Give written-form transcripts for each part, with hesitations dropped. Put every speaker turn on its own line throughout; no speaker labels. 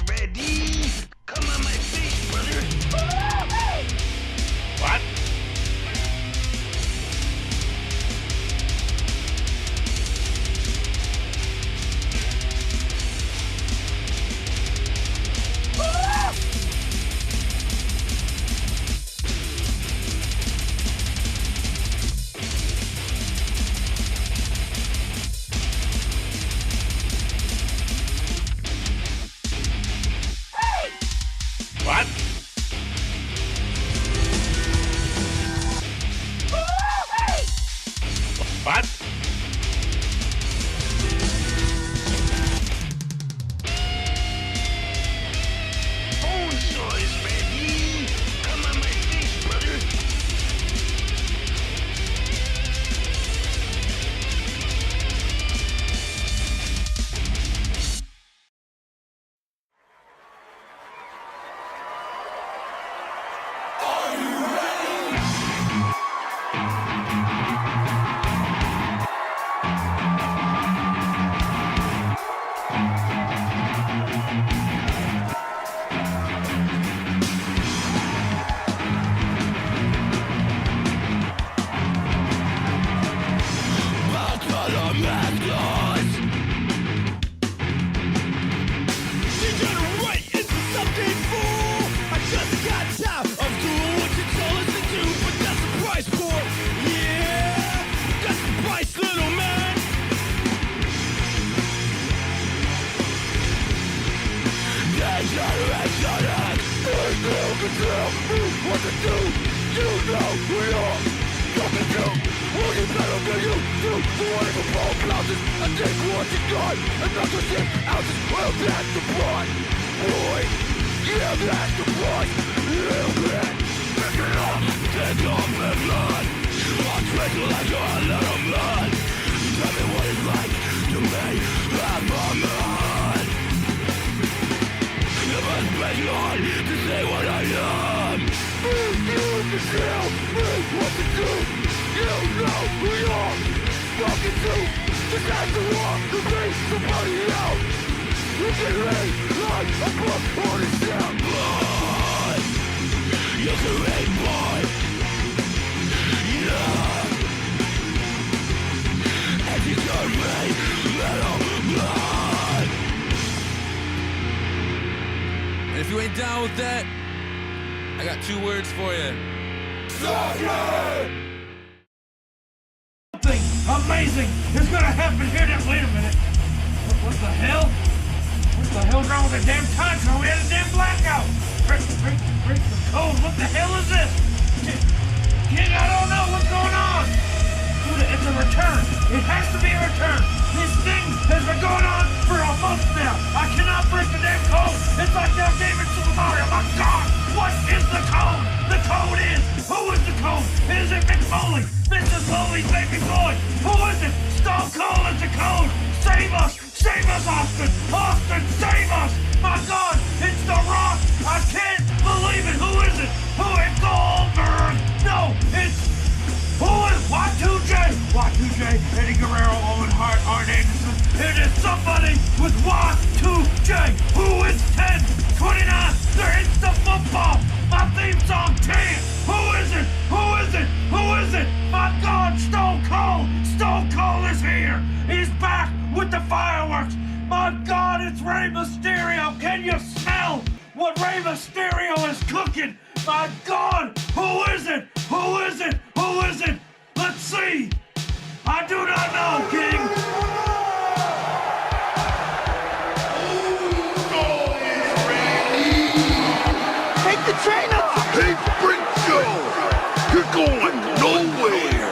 ready. Come on my face, brother. What? What? What? Bone saw is ready. Come on my face, brother.
And if you ain't down with that, I got 2 words for you.
Something amazing is gonna happen here. Now, wait a minute. What the hell? What the hell's wrong with the damn time zone? We had a damn blackout. Break the code. What the hell is this? King, I don't know what's going on. Dude, it's a return. It has to be a return. This thing has been going on for a month now. I cannot break the damn code. It's like that game in Super Mario. My God, what is the code? The code is. Who is the code? Is it Mick Foley? Mrs. Foley's baby boy. Who is it? Stone Cold is the code. Save us. Save us, Austin. Austin, save us. My God, it's The Rock. I can't believe it. Who is it? Who is Goldberg? No, it's... Who is Y2J? Y2J, Eddie Guerrero, Owen Hart, Arn Anderson. It is somebody with Y2J. Who is 10, 29? They're Insta football. My theme song 10. Who is it? Who is it? Who is it? My God, Stone Cold. Stone Cold is here. He's back with the fireworks. My God, it's Rey Mysterio. Can you smell what Rey Mysterio is cooking? My God, who is it? Who is it? Who is it? Let's see. I do not know, King.
Take the train up.
Hey, Brick Joe, you're going nowhere.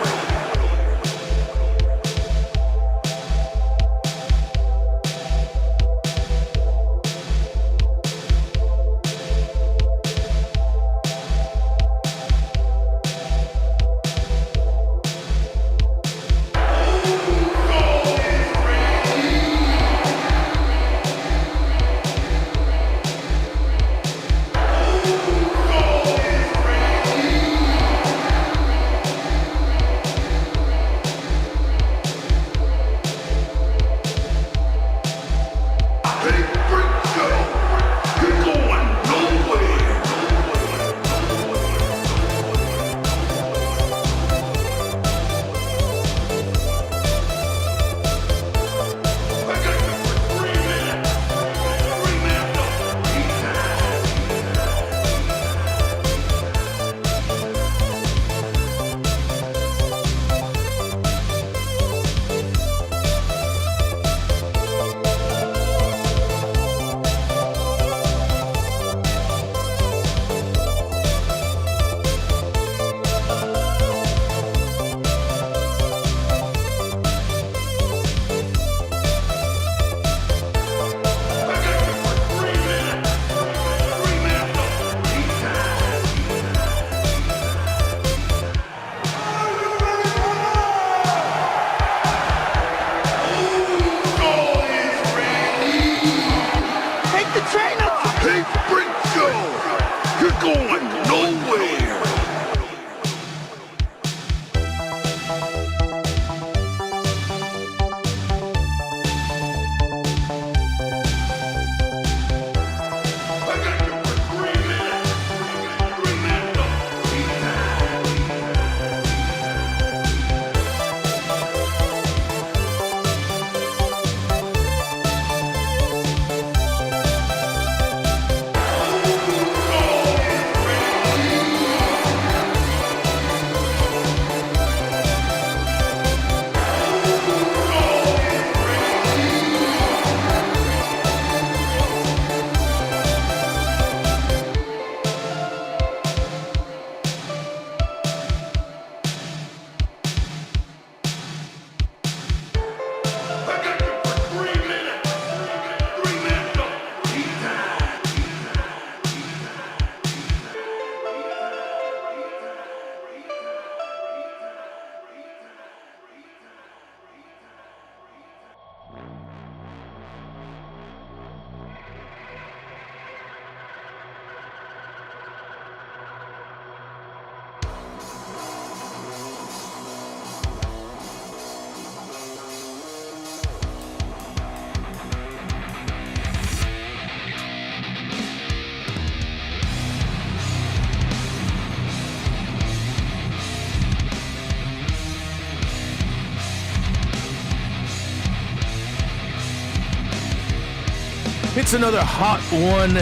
It's another hot one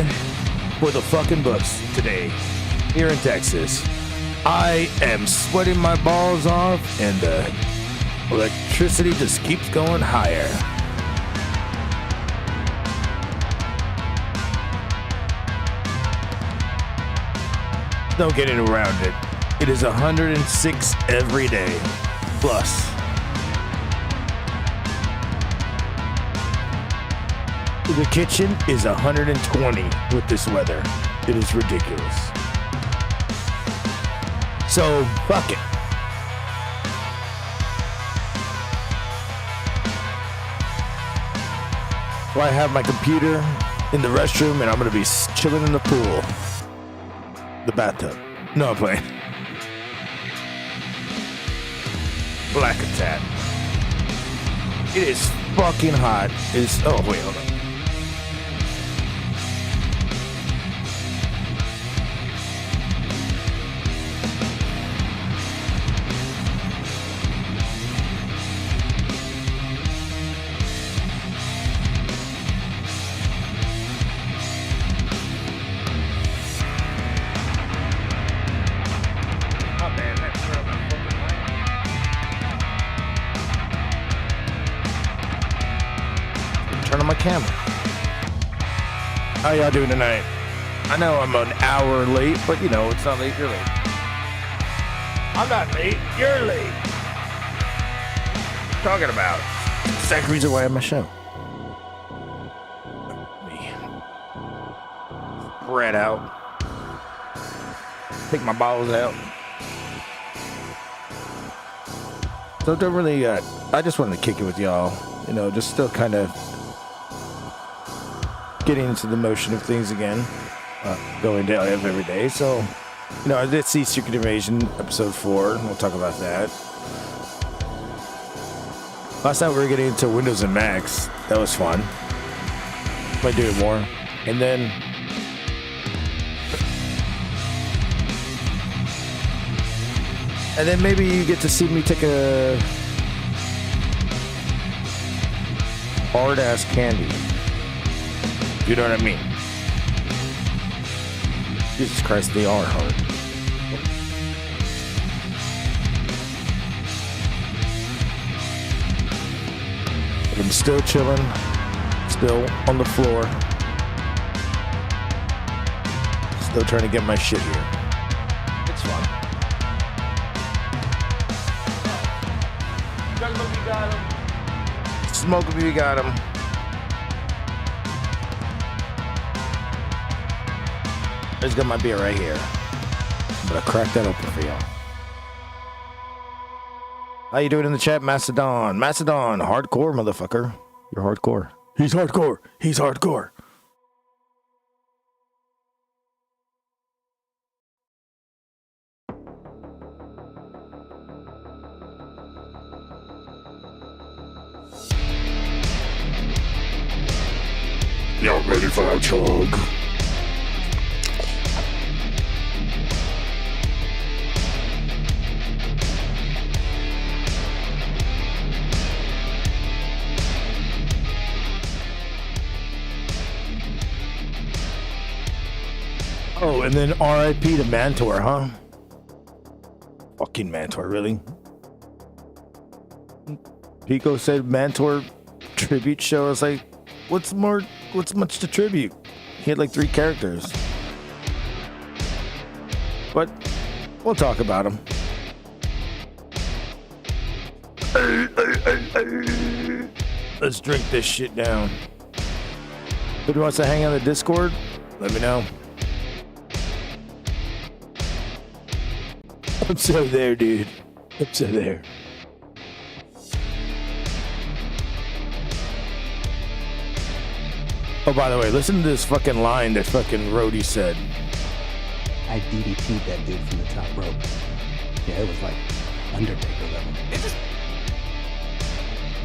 for the fucking books today here in Texas. I am sweating my balls off and the electricity just keeps going higher. No getting around it. It is 106 every day. Plus. The kitchen is 120 with this weather. It is ridiculous. So, fuck it. So I have my computer in the restroom and I'm gonna be chilling in the pool. The bathtub. No, I'm playing. Black attack. It is fucking hot. It's, oh wait, hold on. On my camera. How y'all doing tonight? I know I'm an hour late, but you know, it's not late, you're late. I'm not late, you're late. What are you talking about? It's the reason why I'm on my show. Let me spread out. Take my balls out. So don't really, I just wanted to kick it with y'all. You know, just still kind of getting into the motion of things again, going daily every day. So, you know, I did see Secret Invasion episode 4, and we'll talk about that. Last night we were getting into Windows and Macs. That was fun. Might do it more. And then maybe you get to see me take a hard-ass candy. You know what I mean? Jesus Christ, they are hard. But I'm still chilling, still on the floor, still trying to get my shit here. It's fun. Smoke if you got him. I just got my beer right here. I'm gonna crack that open for y'all. How you doing in the chat, Macedon? Macedon, hardcore, motherfucker. You're hardcore. He's hardcore. He's hardcore.
Y'all ready for a chug?
Oh, and then R.I.P. to Mantaur, huh? Fucking Mantaur, really? Pico said Mantaur tribute show. I was like, what's much to tribute? He had like 3 characters. But we'll talk about him. Let's drink this shit down. Who wants to hang on the Discord? Let me know. I'm so there, dude. I'm so there. Oh, by the way, listen to this fucking line that fucking Rhodey said.
I DDT'd that dude from the top rope. Yeah, it was like Undertaker level.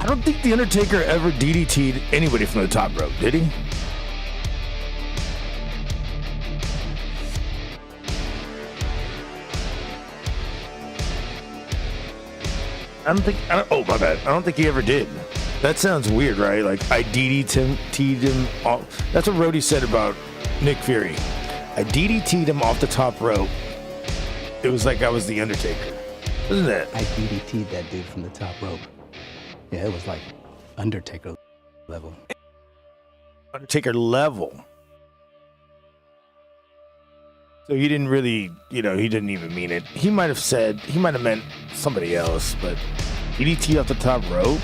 I don't think The Undertaker ever DDT'd anybody from the top rope, did he? Oh, my bad. I don't think he ever did. That sounds weird, right? Like I DDT'd him off. That's what Rhodey said about Nick Fury. I DDT'd him off the top rope. It was like I was the Undertaker. Isn't it?
I DDT'd that dude from the top rope. Yeah, it was like Undertaker level.
Undertaker level. So he didn't really, he didn't even mean it. He might have meant somebody else, but DDT off the top rope?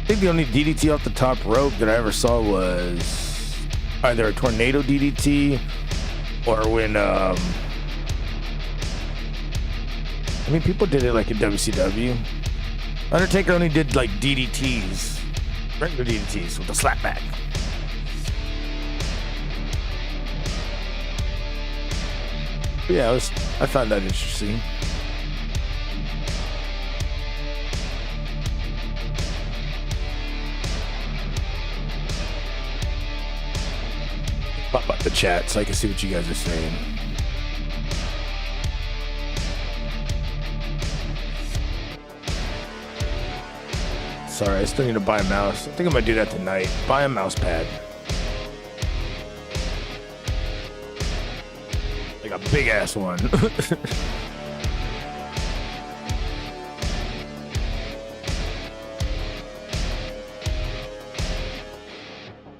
I think the only DDT off the top rope that I ever saw was either a tornado DDT or when, people did it like in WCW. Undertaker only did like DDTs, regular DDTs with a slapback. But yeah, I found that interesting. Pop up the chat so I can see what you guys are saying. Sorry, I still need to buy a mouse. I think I'm gonna do that tonight. Buy a mouse pad. Like a big ass one.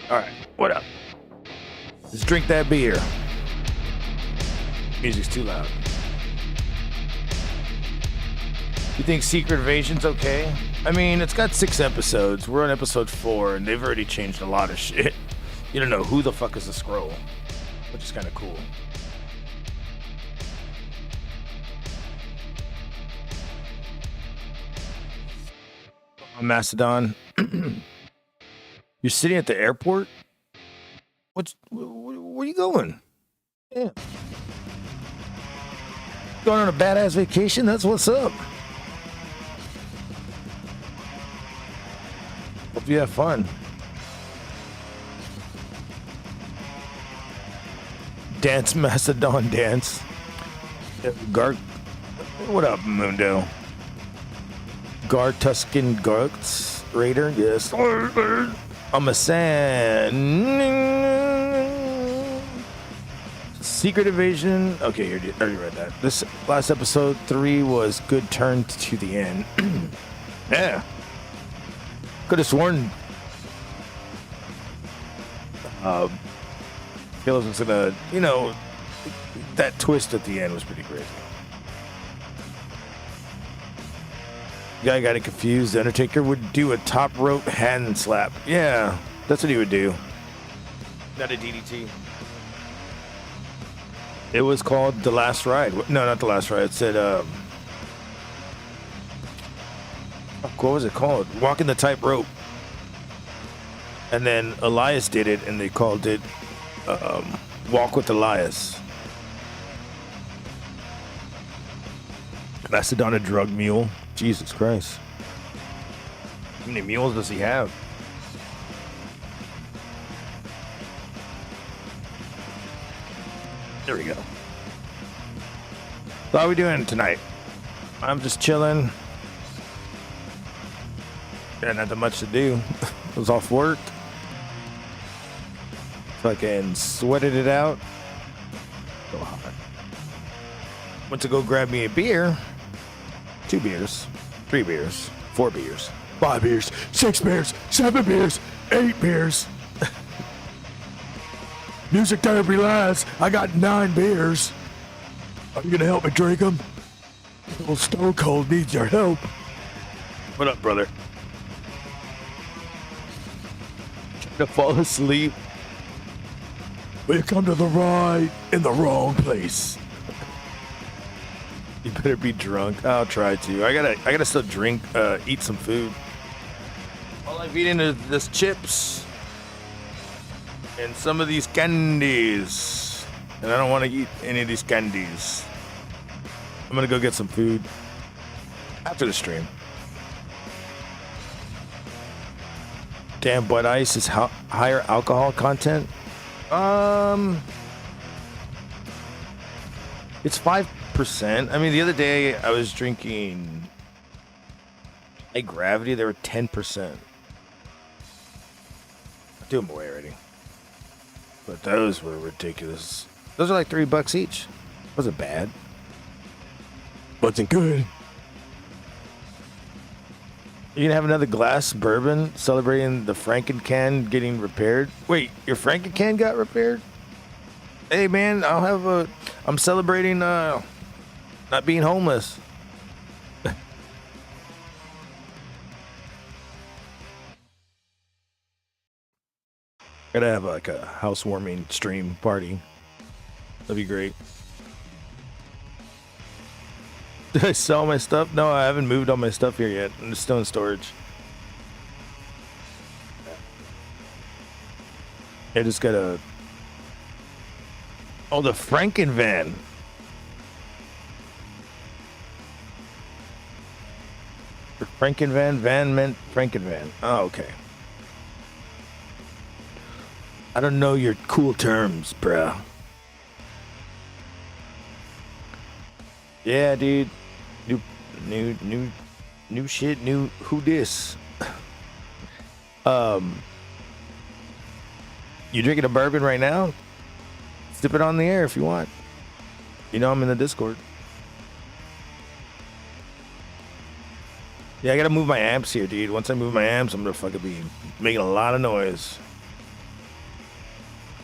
Alright, what up? Let's drink that beer. Music's too loud. You think Secret Invasion's okay? I mean, it's got 6 episodes. We're on episode 4, and they've already changed a lot of shit. You don't know who the fuck is the Skrull, which is kind of cool. Mastodon. You're sitting at the airport? Where you going? Yeah. Going on a badass vacation? That's what's up. Hope you have fun. Dance, Mastodon dance. What up, Mundo? Tuscan Garts Raider, yes. I'm a sand. Secret Invasion. Okay, I already read that. This last episode 3 was good turn to the end. Yeah. Could have sworn Caleb was gonna, that twist at the end was pretty crazy. Guy got it confused. The Undertaker would do a top rope hand slap. Yeah, that's what he would do. Not a DDT. It was called The Last Ride. No, not The Last Ride. It said, what was it called? Walking the Tightrope. And then Elias did it, and they called it Walk with Elias. Mastodon a drug mule. Jesus Christ. How many mules does he have? There we go. So how are we doing tonight? I'm just chilling. Got nothing much to do. I was off work. Fucking sweated it out. So hot. Went to go grab me a beer. 2 beers, 3 beers, 4 beers, 5 beers, 6 beers, 7 beers, 8 beers. Music therapy lads, I got 9 beers. Are you gonna help me drink them? Little Stone Cold needs your help. What up, brother? Trying to fall asleep. Well, you come to the right in the wrong place. You better be drunk. I'll try to. I gotta still eat some food. All I'm eating is this chips and some of these candies. And I don't want to eat any of these candies. I'm gonna go get some food after the stream. Damn, Bud Ice is higher alcohol content. It's 5%. I mean, the other day I was drinking High gravity, they were 10%. I do them away already. But those were ridiculous. Those are like $3 each. Wasn't bad. Wasn't good. You gonna have another glass bourbon celebrating the Franken can getting repaired? Wait, your Franken can got repaired? Hey man, I'm celebrating not being homeless. Gotta have like a housewarming stream party. That'd be great. Did I sell my stuff? No, I haven't moved all my stuff here yet. I'm still in storage. I just gotta... Oh, the Franken van. The Franken van? Van meant Franken van. Oh, okay. I don't know your cool terms, bruh. Yeah, dude. New shit, who dis? You drinking a bourbon right now? Sip it on the air if you want. You know I'm in the Discord. Yeah, I gotta move my amps here, dude. Once I move my amps, I'm gonna fucking be making a lot of noise.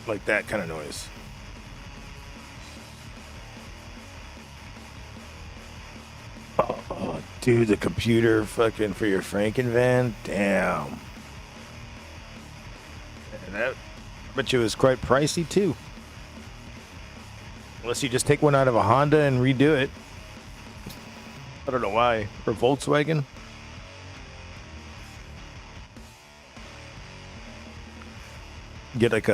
Like that kind of noise. Oh, dude, the computer fucking for your Franken van? Damn. And that, I bet you it was quite pricey too. Unless you just take one out of a Honda and redo it. I don't know why. Or Volkswagen. Get like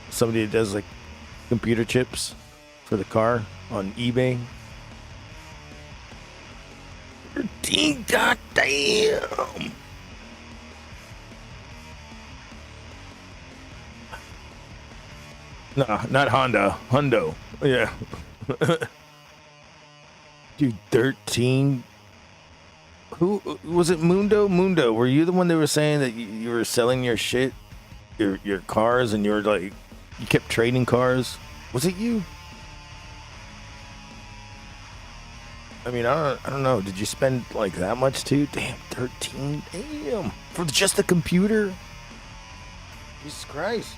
somebody that does like computer chips for the car on eBay. 13, goddamn. No, not Honda. Hundo. Yeah. Dude, 13. Who was it? Mundo. Were you the one that was saying that you were selling your shit, your cars, and you were like, you kept trading cars? Was it you? I mean, I don't know. Did you spend like that much too? Damn, 13. Damn, for just a computer. Jesus Christ.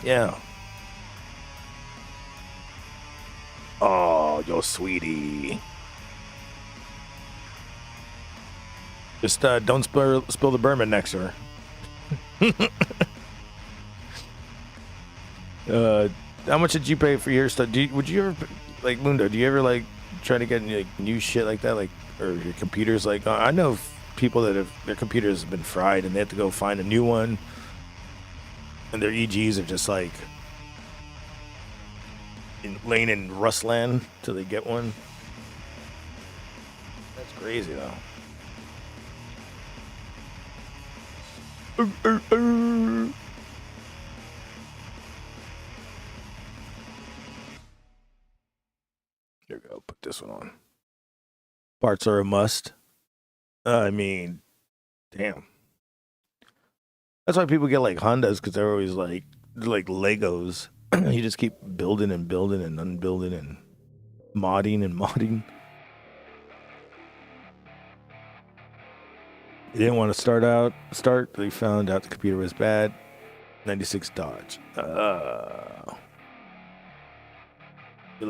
Yeah. Oh, yo, sweetie. Just don't spill the bourbon next to her. How much did you pay for your stuff? Would you ever, like, Mundo, do you ever like try to get like new shit like that, like, or your computers? Like, I know people that have their computers have been fried and they have to go find a new one, and their EGs are just like laying in Rustland till they get one. That's crazy though. Here we go. Put this one on. Parts are a must. I mean, damn. That's why people get like Hondas, because they're always like Legos. You just keep building and building and unbuilding and modding and modding. They didn't want to start. They found out the computer was bad. 96 Dodge. You're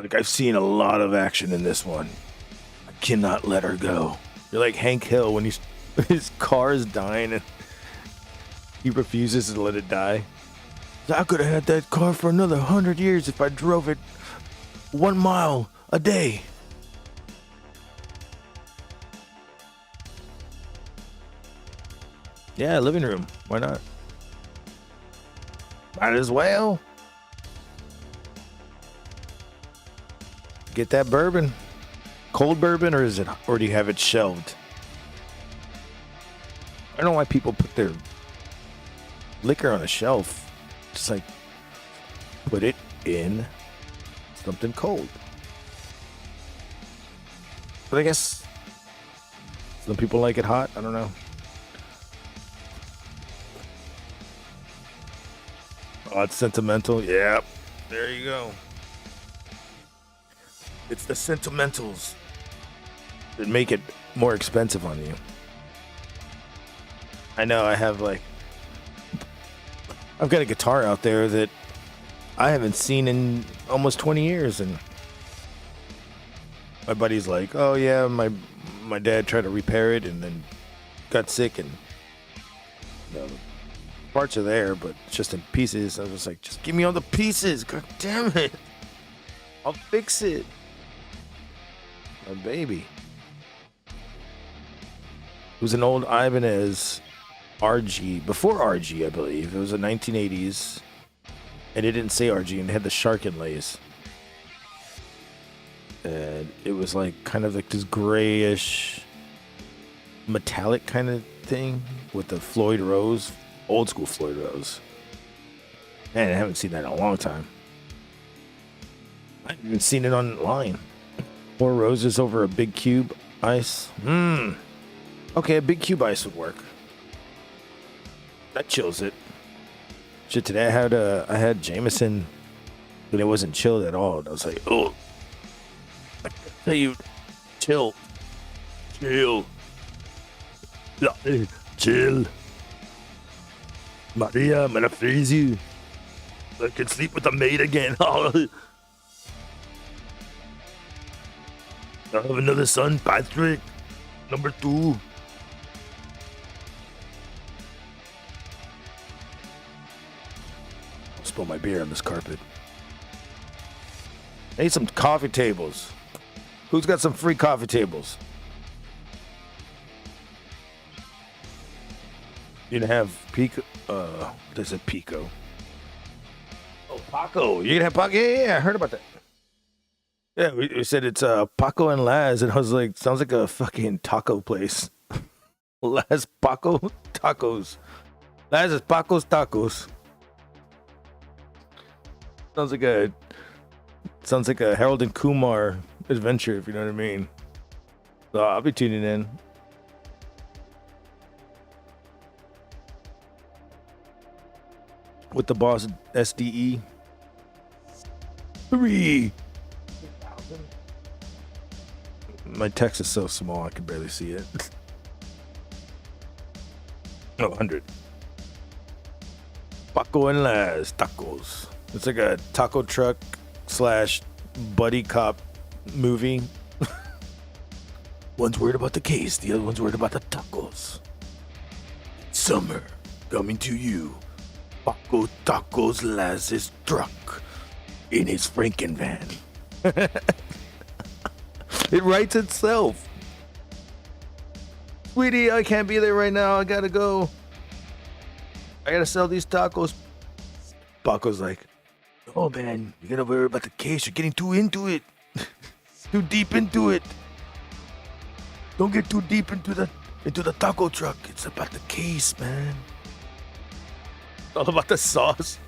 like, I've seen a lot of action in this one. I cannot let her go. You're like Hank Hill when his car is dying and he refuses to let it die. I could have had that car for another 100 years if I drove it 1 mile a day. Yeah, living room. Why not? Might as well. Get that bourbon. Cold bourbon, or do you have it shelved? I don't know why people put their liquor on a shelf. Just like put it in something cold. But I guess Some people like it hot. I don't know. Oh, it's sentimental. Yeah. There you go. It's the sentimentals that make it more expensive on you. I know I have I've got a guitar out there that I haven't seen in almost 20 years, and my buddy's like, oh yeah, my dad tried to repair it and then got sick, and parts are there, but it's just in pieces. I was like, just give me all the pieces. God damn it. I'll fix it. My baby. It was an old Ibanez RG, before RG, I believe. It was a 1980s, and it didn't say RG, and it had the shark inlays. And it was kind of like this grayish, metallic kind of thing with the Floyd Rose, old school Floyd Rose. Man, I haven't seen that in a long time. I haven't even seen it online. 4 roses over a big cube ice. Okay, a big cube ice would work. That chills it. Shit, today I had Jameson, and it wasn't chilled at all. And I was like, oh, I tell you, chill. Yeah, chill. Maria, I'm gonna freeze you. I can sleep with the maid again. I have another son, Patrick, number 2. I'll spill my beer on this carpet. I need some coffee tables. Who's got some free coffee tables? You gonna have Pico? They said Pico. Oh, Paco. You gonna have Paco? Yeah, I heard about that. Yeah, we said it's Paco and Laz, and I was like, sounds like a fucking taco place. Laz Paco Tacos. Laz is Paco's Tacos. Sounds like a Harold and Kumar adventure, if you know what I mean. So I'll be tuning in. With the boss SDE. 3. My text is so small I can barely see it. Oh, 100. Paco and Laz Tacos. It's like a taco truck / buddy cop movie. One's worried about the case, the other one's worried about the tacos. Summer coming to you. Paco Tacos Laz's truck in his Franken van. It writes itself. Sweetie, I can't be there right now. I gotta go. I gotta sell these tacos. Paco's like, oh man, you gotta worry about the case. You're getting too into it. Too deep into it. Don't get too deep into the taco truck. It's about the case, man. All about the sauce.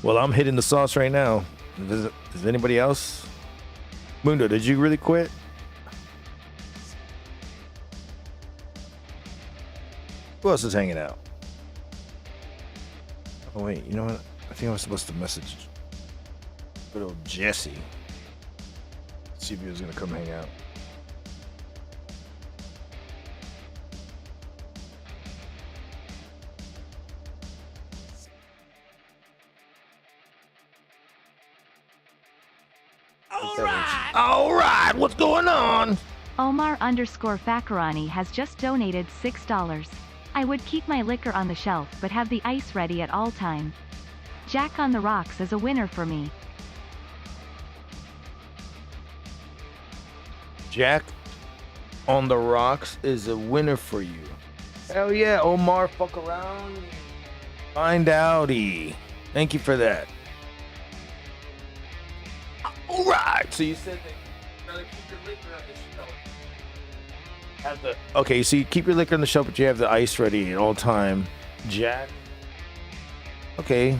Well, I'm hitting the sauce right now. Is anybody else? Mundo, did you really quit? Who else is hanging out? Oh wait, you know what? I think I was supposed to message good old Jesse. See if he was gonna come hang out. All right, what's going on?
Omar_Fakarani has just donated $6. I would keep my liquor on the shelf but have the ice ready at all time. Jack on the Rocks is a winner for me.
Jack on the Rocks is a winner for you. Hell yeah, Omar, fuck around. Find outie. Thank you for that. All right. So you said that you rather keep your liquor on the shelf. Okay, so you keep your liquor on the shelf, but you have the ice ready at all time. Jack. Okay.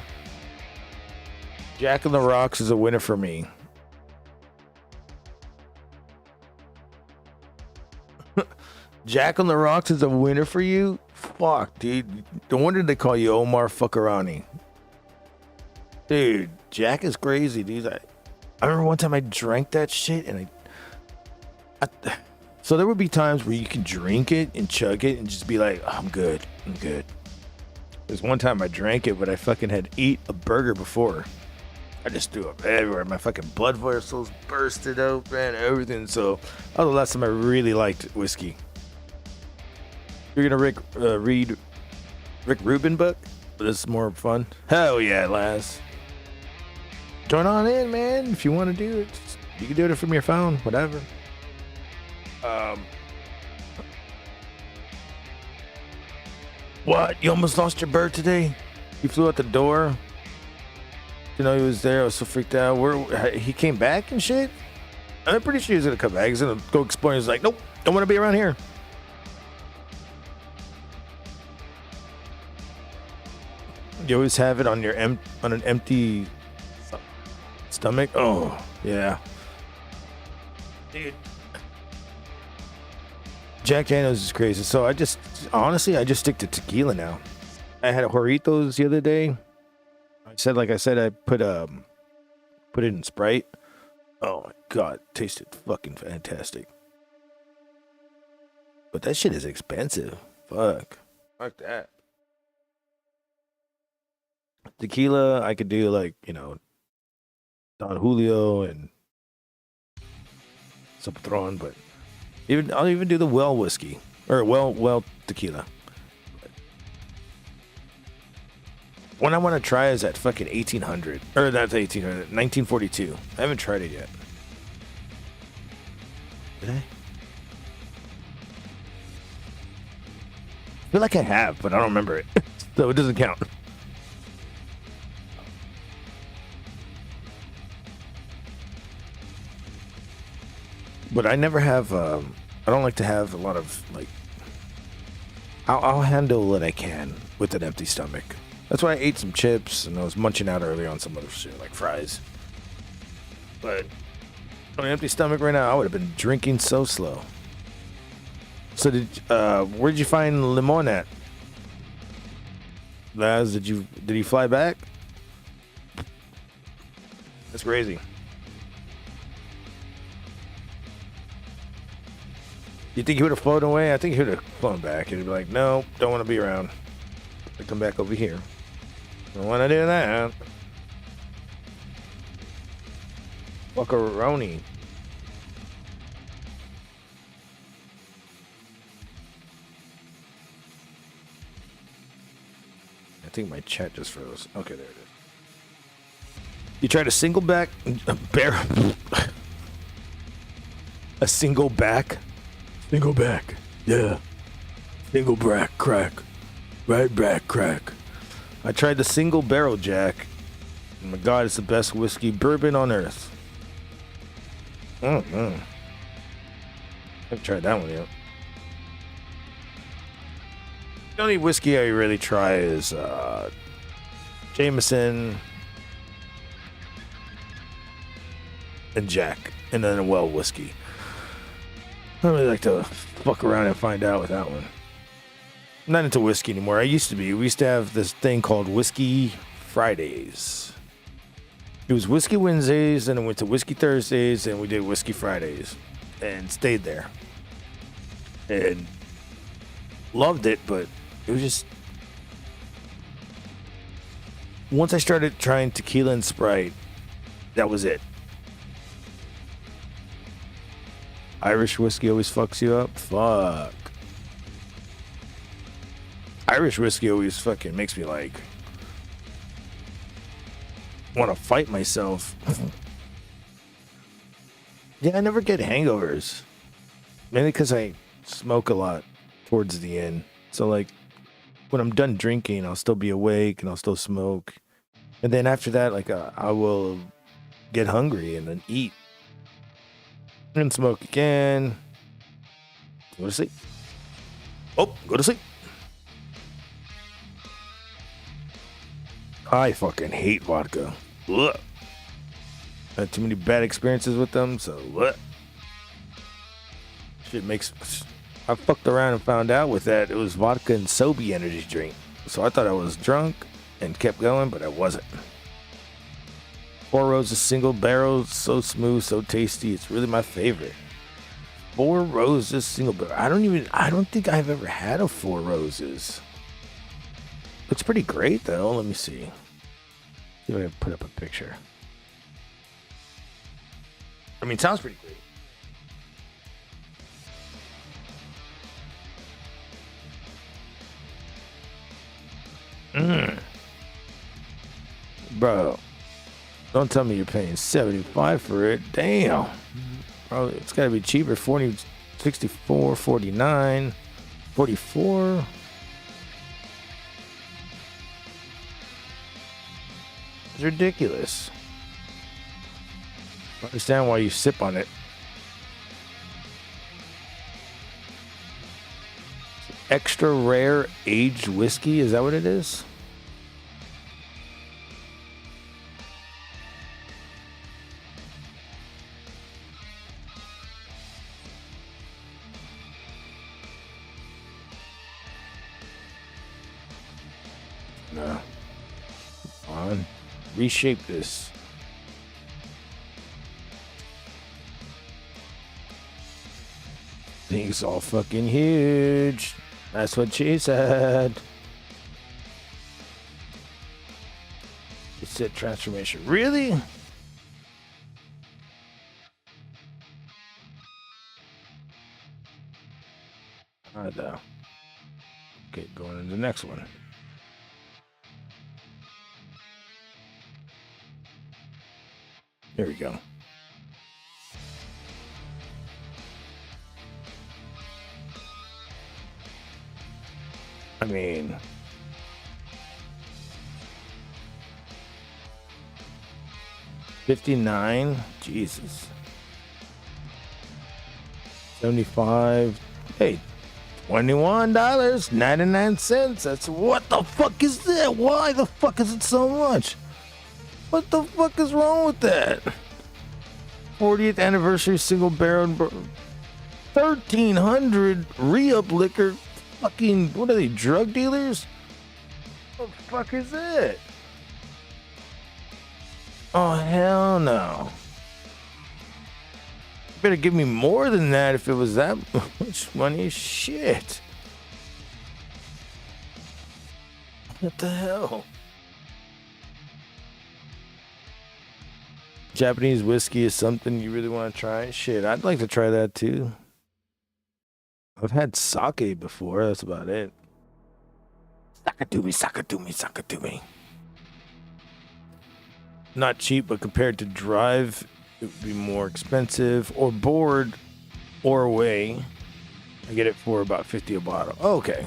Jack on the Rocks is a winner for me. Jack on the Rocks is a winner for you? Fuck, dude. No wonder they call you Omar Fuckarani. Dude, Jack is crazy, dude. I remember one time I drank that shit and so there would be times where you can drink it and chug it and just be like, oh, I'm good. There's one time I drank it, but I fucking had eat a burger before. I just threw up everywhere. My fucking blood vessels bursted open, everything. So that was the last time I really liked whiskey. You're gonna read Rick Rubin book? This is more fun. Hell yeah, lass. Join on in, man. If you want to do it, you can do it from your phone, whatever. What? You almost lost your bird today? You flew out the door? You know he was there. I was so freaked out. He came back and shit? I'm pretty sure he's gonna come back. He's gonna go explore. He's like, nope, don't want to be around here. You always have it on your on an empty stomach. Oh yeah, dude. Jack Daniels is crazy. So I just stick to tequila now. I had a Jarritos the other day. Like I said, I put it in Sprite. Oh my god, it tasted fucking fantastic. But that shit is expensive. Fuck that. Tequila, I could do like, Don Julio and some Patron, but I'll even do the well whiskey or well tequila. One I want to try is that fucking 1800 or that's 1942. I haven't tried it yet. Did I? I feel like I have, but I don't remember it, so it doesn't count. But I never have, I don't like to have a lot of, like, I'll handle what I can with an empty stomach. That's why I ate some chips and I was munching out earlier on some other shit, like fries. But on an empty stomach right now, I would have been drinking so slow. So where'd you find Limon at? Laz, did he fly back? That's crazy. You think he would have flown away? I think he would have flown back. He'd be like, no, don't want to be around. I come back over here. Don't want to do that. Fuckaroni. I think my chat just froze. Okay, there it is. You tried a single back barrel. A single back? Single back. Yeah. Single back crack. Right back crack. I tried the single barrel Jack. Oh my god, it's the best whiskey bourbon on earth. Haven't tried that one yet. The only whiskey I really try is Jameson and Jack, and then a well whiskey. I don't really like to fuck around and find out with that one. I'm not into whiskey anymore. I used to be. We used to have this thing called Whiskey Fridays. It was Whiskey Wednesdays, and it went to Whiskey Thursdays, and we did Whiskey Fridays, and stayed there. And loved it, but it was just... Once I started trying tequila and Sprite, that was it. Irish whiskey always fucks you up? Fuck. Irish whiskey always fucking makes me like want to fight myself. Yeah, I never get hangovers. Mainly because I smoke a lot towards the end. So like when I'm done drinking, I'll still be awake and I'll still smoke. And then after that, like I will get hungry and then eat. And smoke again. Go to sleep. Oh, go to sleep. I fucking hate vodka. Ugh. I had too many bad experiences with them, so what? Shit makes I fucked around and found out with that it was vodka and Sobe energy drink. So I thought I was drunk and kept going, but I wasn't. 4 Roses single barrel, so smooth, so tasty. It's really my favorite. 4 Roses single barrel. I don't think I've ever had a 4 Roses. Looks pretty great though. Let me see. See if I can put up a picture. I mean, sounds pretty great. Bro, don't tell me you're paying $75 for it. Damn. Bro, it's gotta be cheaper. 40, 64, 49, 44. It's ridiculous. I understand why you sip on it. Extra rare aged whiskey, is that what it is? No. Come on. Reshape this. Thing's all fucking huge. That's what she said. It said transformation. Really? Alright though. Okay, going to the next one. There we go. I mean, $59. Jesus. 75. Hey, $21.99. That's what the fuck is that? Why the fuck is it so much? What the fuck is wrong with that? 40th anniversary single barrel, 1,300 re-up liquor. Fucking, what are they, drug dealers? What the fuck is it? Oh, hell no. You better give me more than that if it was that much money. Shit. What the hell? Japanese whiskey is something you really want to try? Shit, I'd like to try that too. I've had sake before, that's about it. Sakatumi, sakatumi, sakatumi. Not cheap, but compared to drive, it would be more expensive. Or board, or away. I get it for about 50 a bottle. Oh, okay.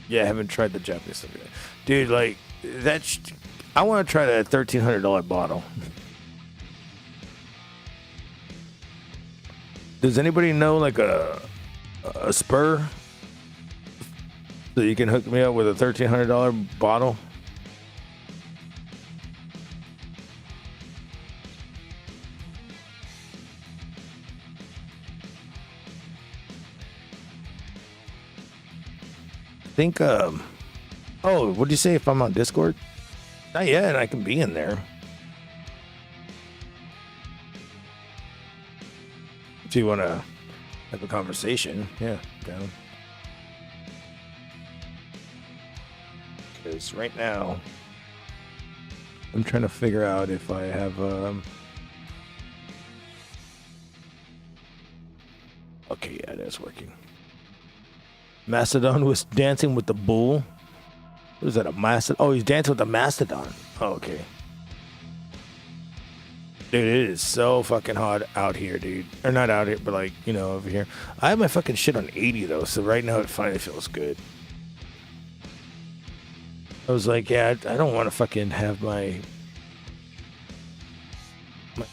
Yeah, I haven't tried the Japanese stuff yet. Dude, like, I want to try that $1,300 bottle. Does anybody know, like, a spur so you can hook me up with a $1,300 bottle? I think oh, what do you say if I'm on Discord? Not yet, I can be in there. If you want to have a conversation, yeah, down. Because right now, I'm trying to figure out if I have, okay, yeah, that's working. Mastodon was dancing with the bull. What is that, a mastodon? Oh, he's dancing with the mastodon. Oh, okay. Dude, it is so fucking hot out here, dude. Or not out here, but like, you know, over here. I have my fucking shit on 80 though, so right now it finally feels good. I was like, yeah, I don't want to fucking have my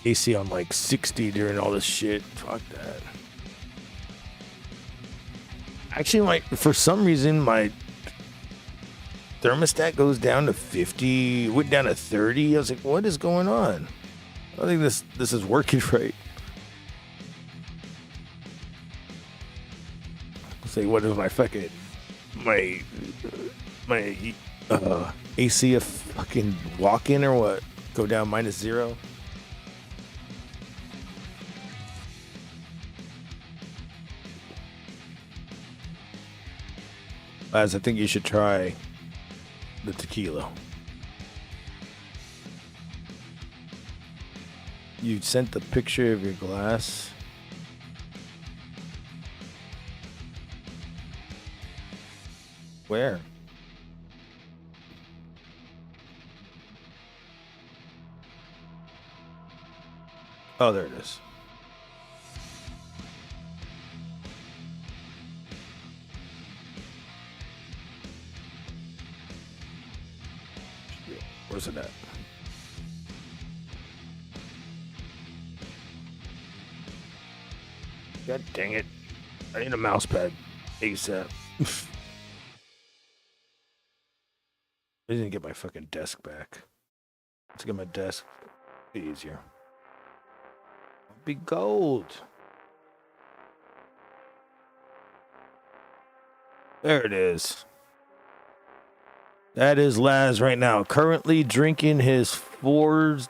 AC on like 60 during all this shit. Fuck that. Actually, for some reason, my thermostat goes down to 50, went down to 30. I was like, what is going on? I think this is working right. Say, what is my fucking my AC a fucking walk in or what? Go down -0. Laz, I think you should try the tequila. You sent the picture of your glass. Where? Oh, there it is. Where's it at? God dang it. I need a mouse pad ASAP. I didn't get my fucking desk back. Let's get my desk. Be easier. Be gold. There it is. That is Laz right now, currently drinking his 4-season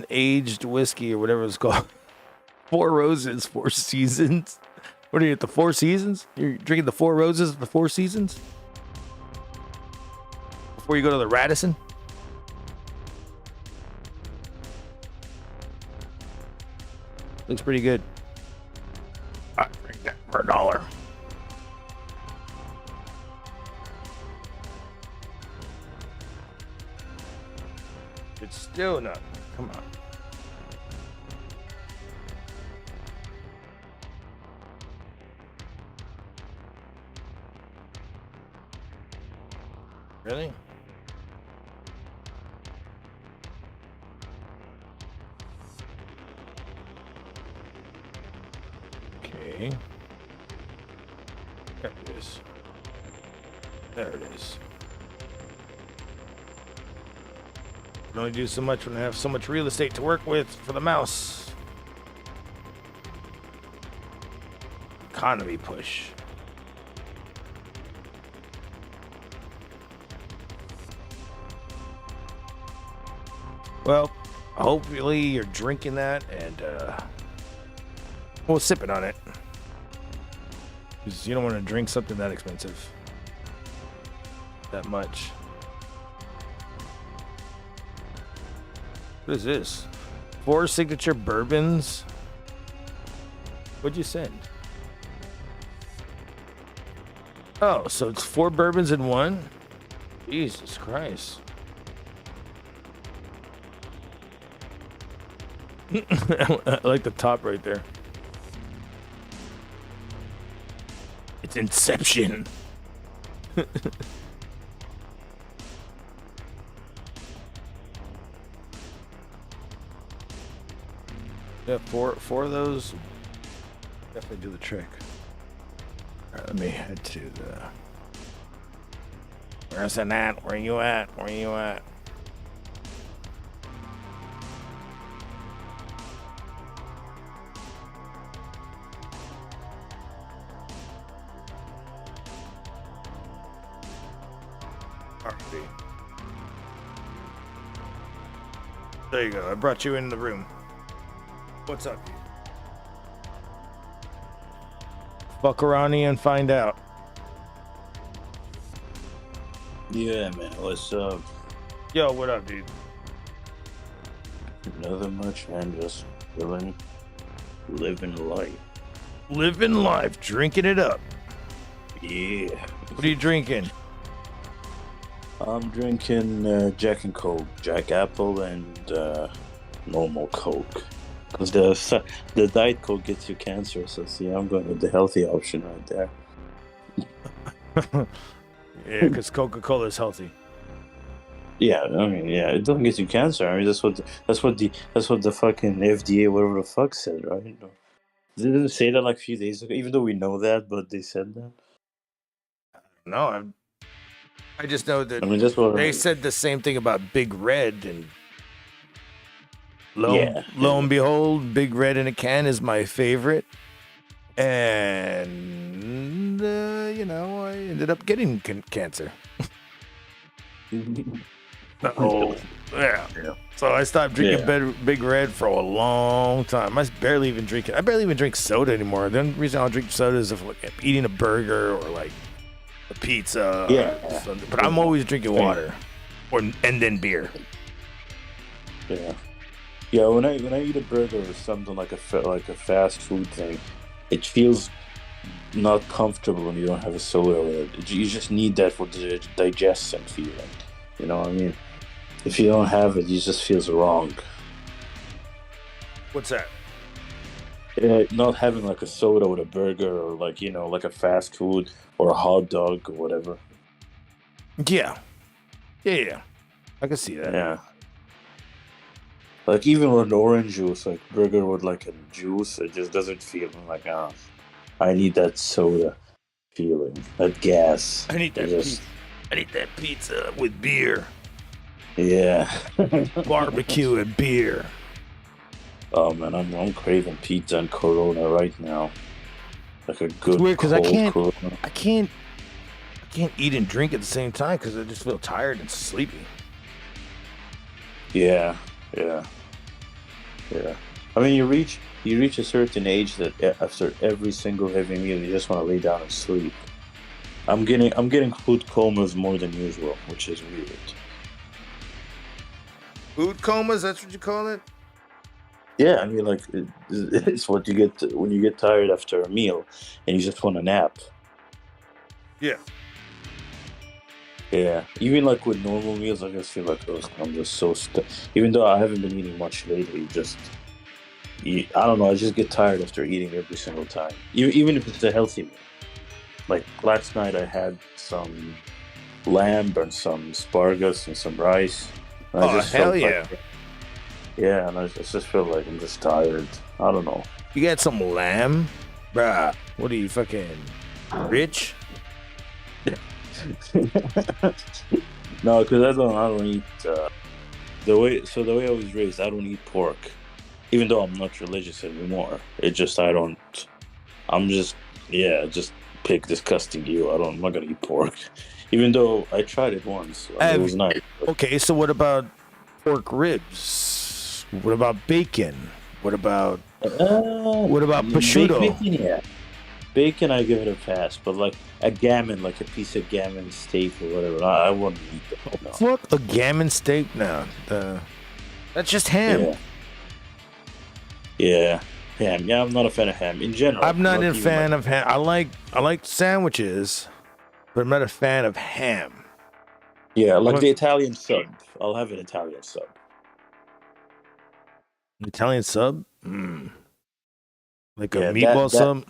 aged whiskey or whatever it's called. 4 Roses, 4 Seasons. What are you at the 4 Seasons? You're drinking the 4 Roses at the 4 Seasons? Before you go to the Radisson? Looks pretty good. I'd drink that for $1. It's still not. Come on. Really? Okay. There it is. There it is. Can only do so much when I have so much real estate to work with for the mouse. Economy push. Well, hopefully you're drinking that and well, sipping on it. Because you don't want to drink something that expensive. That much. What is this? 4 signature bourbons? What'd you send? Oh, so it's 4 bourbons in one? Jesus Christ. I like the top right there. It's Inception. Yeah, four of those definitely do the trick. All right, let me head to the. Where's it at? Where you at? Where you at? RP. There you go. I brought you in the room. What's up? Fuck around here and find out.
Yeah, man. What's up?
Yo, what up, dude?
Nothing much, man. Just living life.
Living life, drinking it up.
Yeah.
What are you drinking?
I'm drinking Jack and Coke, Jack Apple, and normal Coke. Because the Diet Coke gets you cancer, so see, I'm going with the healthy option right there.
Yeah, because Coca-Cola is healthy.
Yeah, I mean, yeah, it doesn't get you cancer. I mean, that's what the fucking FDA, whatever the fuck, said, right? Didn't they say that like a few days ago? Even though we know that, but they said that.
No, I just know that
I mean, that's what
they said the same thing about Big Red, and lo and behold, Big Red in a can is my favorite. And and I ended up getting cancer. Oh, yeah. So I stopped drinking Big Red for a long time. I barely even drink soda anymore. The only reason I'll drink soda is if like, I'm eating a burger or like a pizza.
Yeah.
But I'm always drinking water, and then beer.
Yeah. Yeah, when I eat a burger or something like a fast food thing, it feels not comfortable when you don't have a soda with it. You just need that for the digestion feeling. You know what I mean? If you don't have it, it just feels wrong.
What's that?
Not having like a soda with a burger or like like a fast food or a hot dog or whatever.
Yeah. I can see that.
Yeah. Like even with orange juice, like burger with like a juice, it just doesn't feel like I need that soda feeling, that gas.
I need that pizza with beer.
Yeah.
Barbecue and beer.
Oh man, I'm craving pizza and Corona right now. Like a good.
It's weird because
Corona.
I can't eat and drink at the same time because I just feel tired and sleepy.
Yeah. I mean, you reach a certain age that after every single heavy meal, you just want to lay down and sleep. I'm getting food comas more than usual, which is weird.
Food comas? That's what you call it?
Yeah, I mean, like it's what you get when you get tired after a meal and you just want to nap.
Yeah.
Yeah, even like with normal meals, I just feel like I'm just so even though I haven't been eating much lately, I don't know, I just get tired after eating every single time, even if it's a healthy meal. Like last night, I had some lamb and some asparagus and some rice. And I just
hell
felt
yeah!
Yeah, and I just feel like I'm just tired. I don't know.
You got some lamb, bruh? What are you fucking rich?
No, because I don't eat the way I was raised. I don't eat pork, even though I'm not religious anymore. I'm just pick disgusting you. I'm not gonna eat pork, even though I tried it once. It was nice.
Okay, so what about pork ribs? What about bacon? What about prosciutto?
Bacon, yeah. Bacon, I give it a pass, but like a gammon, like a piece of gammon steak or whatever, I wouldn't eat that. No.
What? A gammon steak? No. That's just ham.
Yeah, ham. Yeah, I'm not a fan of ham in general.
I'm not a fan of ham. I like sandwiches, but I'm not a fan of ham.
Yeah, like the Italian sub. I'll have an Italian sub.
Italian sub? Like a meatball sub?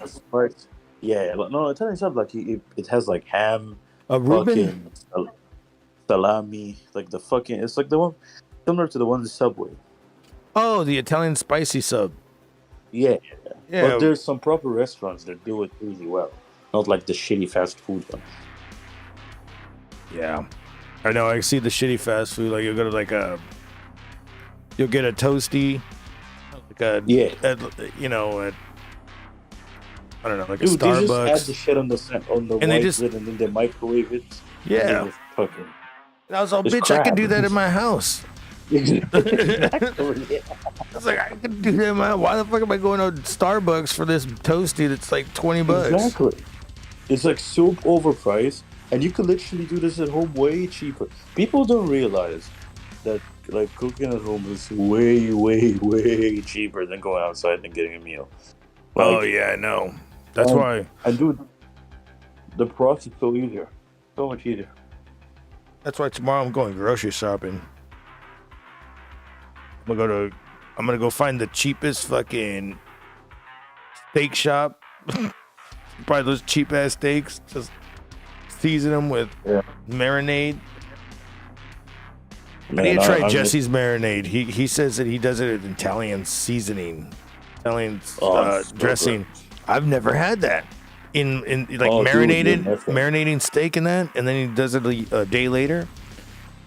Yeah, no, Italian sub, like it has like ham,
a Reuben,
salami, like it's like the one similar to the one in the Subway.
Oh, the Italian spicy sub.
Yeah. But there's some proper restaurants that do it really well, not like the shitty fast food ones.
Yeah, I know. I see the shitty fast food. Like you'll get a toasty, I don't know, like a Starbucks.
They just add the shit on the and white bread and then they microwave it.
Yeah. And I was all, bitch, crap. I can do that in my house.
Exactly.
It's like, I can do that in my house. Why the fuck am I going to Starbucks for this toasty that's like $20?
Exactly. It's like super overpriced, and you could literally do this at home way cheaper. People don't realize that like cooking at home is way, way, way cheaper than going outside and getting a meal. Like,
oh yeah, I know. That's why.
And dude, the process is so easier. So much easier.
That's why tomorrow I'm going grocery shopping. I'm gonna go find the cheapest fucking steak shop. Probably those cheap ass steaks. Just season them with marinade. Man, I need to try Jesse's marinade. He says that he does it in Italian seasoning, Italian dressing. Good. I've never had that. In like marinating steak in that, and then he does it a day later.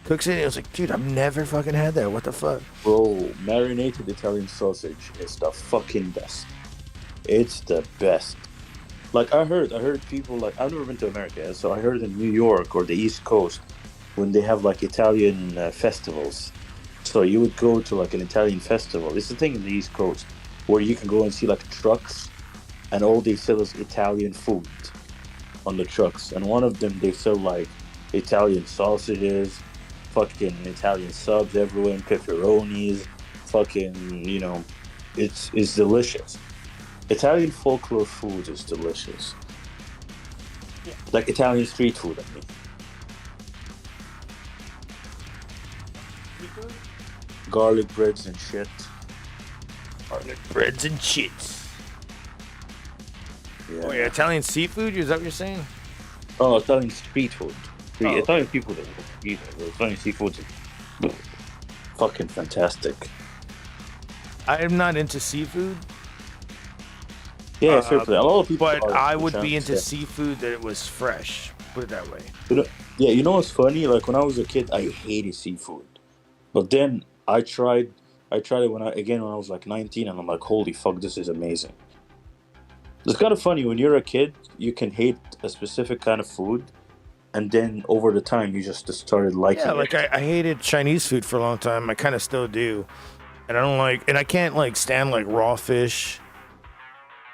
Cooks it. And I was like, dude, I've never fucking had that. What the fuck,
bro? Marinated Italian sausage is the fucking best. It's the best. Like I heard people like I've never been to America, so I heard in New York or the East Coast when they have like Italian festivals. So you would go to like an Italian festival. It's the thing in the East Coast where you can go and see like trucks, and all they sell is Italian food on the trucks. And one of them they sell like Italian sausages, fucking Italian subs everywhere, and pepperonis, fucking it's delicious. Italian folklore food is delicious. Like Italian street food, I mean. Garlic breads and shit.
Garlic breads and shits.
Yeah.
Oh, yeah, Italian seafood? Is that what you're saying?
Oh, Italian street food.
Oh.
Italian people that eat it. Italian seafood is fucking fantastic.
I'm not into seafood.
Yeah, fair play. A lot of people
But
are,
I would be into
yeah.
seafood that it was fresh. Put it that way.
You know what's funny? Like when I was a kid, I hated seafood. But then I tried it when I was like 19, and I'm like, holy fuck, this is amazing. It's kind of funny when you're a kid, you can hate a specific kind of food, and then over the time you just started liking it.
Yeah, like I hated Chinese food for a long time. I kind of still do, and I can't like stand like raw fish.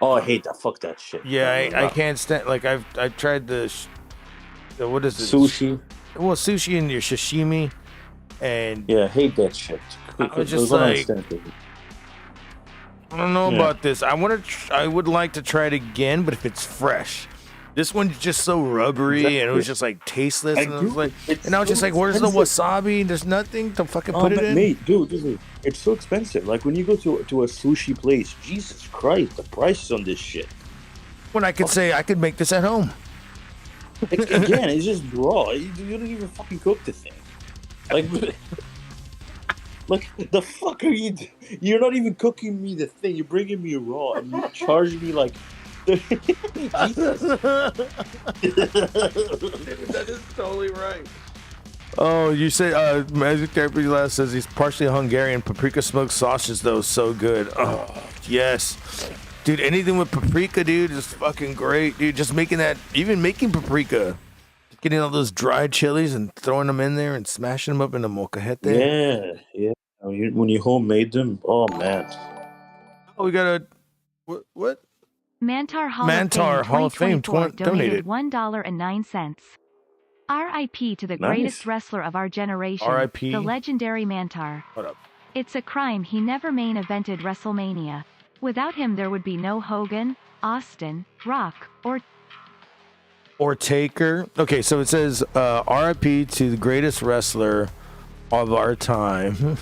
Oh, I hate that. Fuck that shit.
Yeah, I can't stand like I've tried the what is it?
Sushi.
Well, sushi and your sashimi, and
yeah, I hate that shit.
I was just like, I don't know about this. I would like to try it again, but if it's fresh. This one's just so rubbery, and it was just like tasteless. And I was just like, where's the wasabi? There's nothing to fucking put it in.
Mate, dude, it's so expensive. Like when you go to a sushi place, Jesus Christ, the prices on this shit.
When I could say I could make this at home.
Again, it's just raw. You don't even fucking cook the thing. Like the fuck are you? You're not even cooking me the thing. You're bringing me raw, and you charge me like.
Dude, that is totally right. Oh, you say Magic Therapy Last says he's partially Hungarian. Paprika smoked sausage though is so good. Oh yes, dude. Anything with paprika, dude, is fucking great, dude. Just making paprika, getting all those dried chilies and throwing them in there and smashing them up in a molcajete.
Yeah. When you homemade them, oh man.
Oh, we got a what?
Mantaur Hall of Fame 2024 donated $1.09. R.I.P. to the greatest wrestler of our generation,
R.I.P.
the legendary Mantaur.
What up?
It's a crime he never main evented WrestleMania. Without him there would be no Hogan, Austin, Rock, or
Taker. Okay, so it says R.I.P. to the greatest wrestler of our time.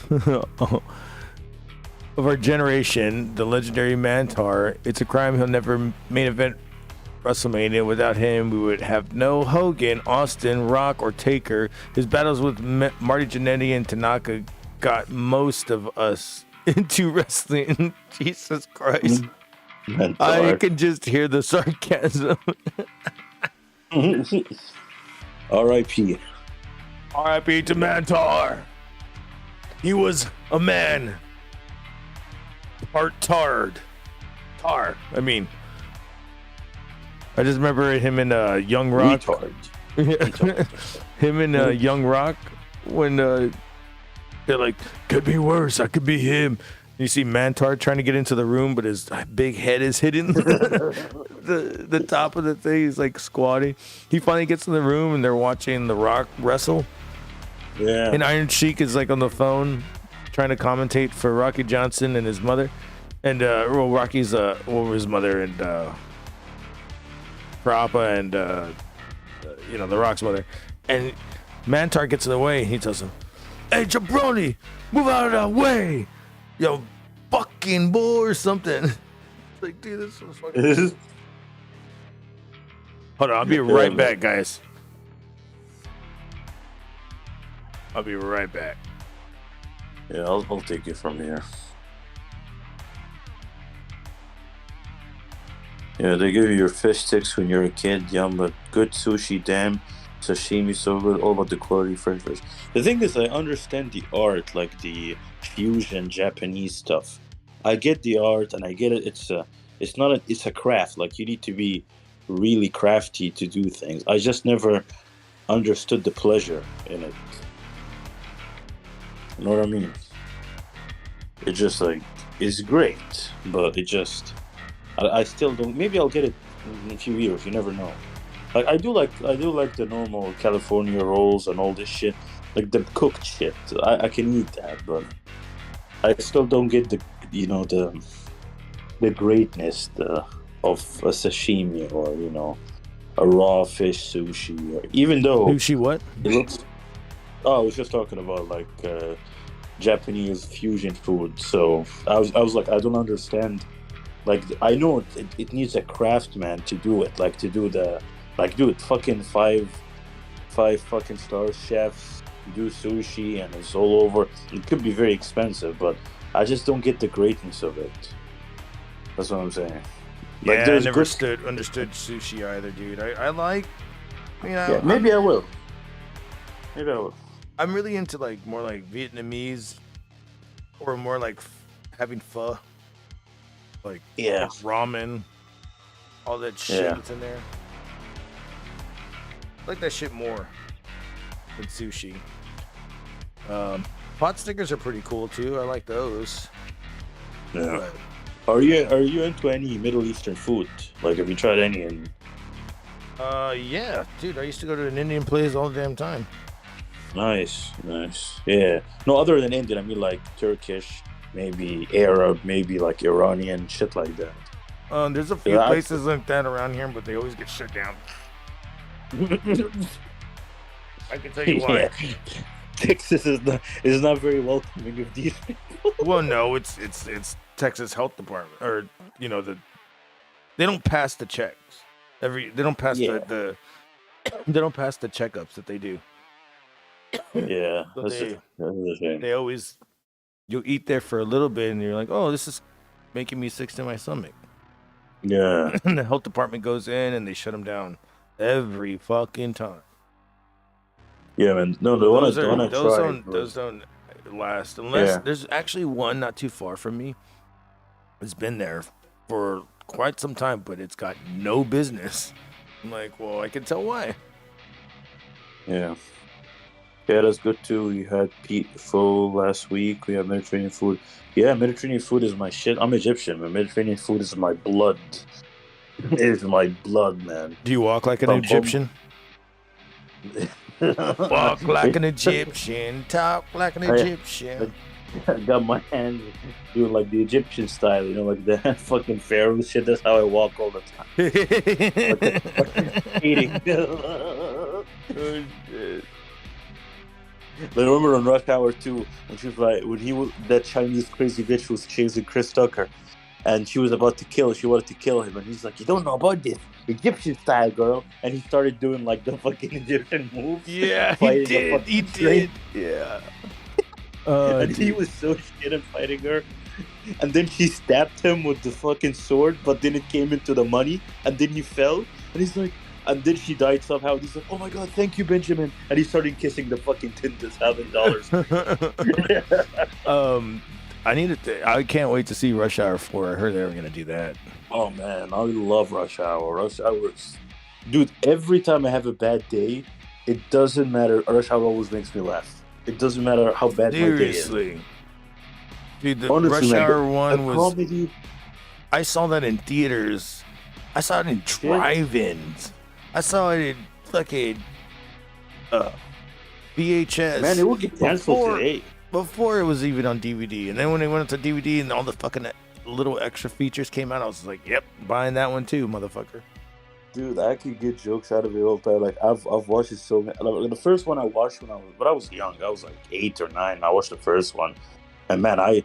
Of our generation, the legendary Mantaur. It's a crime he'll never main event WrestleMania. Without him, we would have no Hogan, Austin, Rock, or Taker. His battles with Marty Jannetty and Tanaka got most of us into wrestling. Jesus Christ.
Mantaur.
I can just hear the sarcasm.
R.I.P.
R.I.P. to Mantaur. He was a man. Tar. I mean, I just remember him in Young Rock. Him in Young Rock when they're like, could be worse. I could be him. You see Mantaur trying to get into the room, but his big head is hitting the top of the thing. He's like squatting. He finally gets in the room and they're watching The Rock wrestle.
Yeah.
And Iron Sheik is like on the phone trying to commentate for Rocky Johnson and his mother. And Rocky's his mother and Parappa and The Rock's mother. And Mantaur gets in the way and he tells him, "Hey jabroni, move out of the way, yo fucking boy," or something. It's like, dude, this was fucking. Hold on, I'll be right back, guys. I'll be right back.
Yeah, I'll take it from here. Yeah, they give you your fish sticks when you're a kid, yum, but good sushi, damn, sashimi, so good, all about the quality French fish. The thing is, I understand the art, like the fusion Japanese stuff. I get the art, and I get it. It's a craft. Like you need to be really crafty to do things. I just never understood the pleasure in it. You know what I mean? It just like it's great, but it just I still don't. Maybe I'll get it in a few years. You never know. Like I do like the normal California rolls and all this shit, like the cooked shit. I can eat that, but I still don't get the the greatness of a sashimi or a raw fish sushi. Or, even though
Sushi what?
it looks. Oh, I was just talking about like Japanese fusion food. So I was like, I don't understand. Like I know it needs a craftsman to do it. Like to do the dude, fucking five fucking star chefs do sushi and it's all over. It could be very expensive, but I just don't get the greatness of it. That's what I'm saying. Like,
Yeah, I
there's
never
good-
understood sushi either, dude. I like,
Yeah, maybe I will. Maybe I will.
I'm really into like more like Vietnamese or more like having pho, like
Yeah.
ramen, all that shit
Yeah.
that's in there. I like that shit more than sushi. Pot stickers are pretty cool too. I like those.
Yeah.
But
Are you into any Middle Eastern food? Like, have you tried any?
yeah, dude. I used to go to an Indian place all the damn time.
Nice. Yeah. No, other than Indian, I mean like Turkish, maybe Arab, maybe like Iranian, shit like that.
There's a few
Yeah,
places like that around here, but they always get shut down. I can tell you why.
Yeah. Texas is not very welcoming of these people.
Well, no, it's Texas Health Department, or they don't pass the checks. They don't pass
Yeah.
they don't pass the checkups that they do.
Yeah,
So
that's the thing.
They always, you'll eat there for a little bit, and you're like, oh, this is making me sick to my stomach.
Yeah,
And the health department goes in and they shut them down every fucking time.
yeah, man. No, the one I tried.
Those don't last unless
Yeah.
there's actually one not too far from me. It's been there for quite some time, but it's got no business. I'm like, well, I can tell why.
Yeah. Yeah, that's good too. We had pho last week. We have Mediterranean food. Yeah, Mediterranean food is my shit. I'm Egyptian, but Mediterranean food is my blood. It is my blood, man.
Do you walk like an Egyptian? Walk like an Egyptian, talk like an Egyptian.
I got my hands doing like the Egyptian style, like the fucking pharaoh shit. That's how I walk all the time. Eating.
Oh, shit.
I remember on Rush Hour 2 when she was like, that Chinese crazy bitch was chasing Chris Tucker, and she wanted to kill him, and he's like, you don't know about this Egyptian style, girl, and he started doing like the fucking Egyptian moves.
Yeah, he
fighting the
did.
fucking
He
train.
did. Yeah.
And he was so shit at fighting her. And then she stabbed him with the fucking sword, but then it came into the money, and then he fell, and he's like, and then she died somehow. And he's like, oh my god, thank you, Benjamin. And he started kissing the fucking tin to $7.
I can't wait to see Rush Hour 4. I heard they were gonna do that.
Oh man, I love Rush Hour. Rush Hour is... Dude, every time I have a bad day, it doesn't matter. Rush Hour always makes me laugh. It doesn't matter how bad my day is.
Seriously. Dude, the
Honestly,
Rush
man,
Hour
the
1 was...
comedy...
I saw that in theaters. I saw it in drive-ins. I saw it in fucking VHS.
Man, it will get canceled today.
Before it was even on DVD. And then when they went to DVD and all the fucking little extra features came out, I was like, yep, buying that one too, motherfucker.
Dude, I could get jokes out of it all the time. Like, I've watched it so many. Like, the first one I watched when I was young. I was like 8 or 9. I watched the first one. And man, I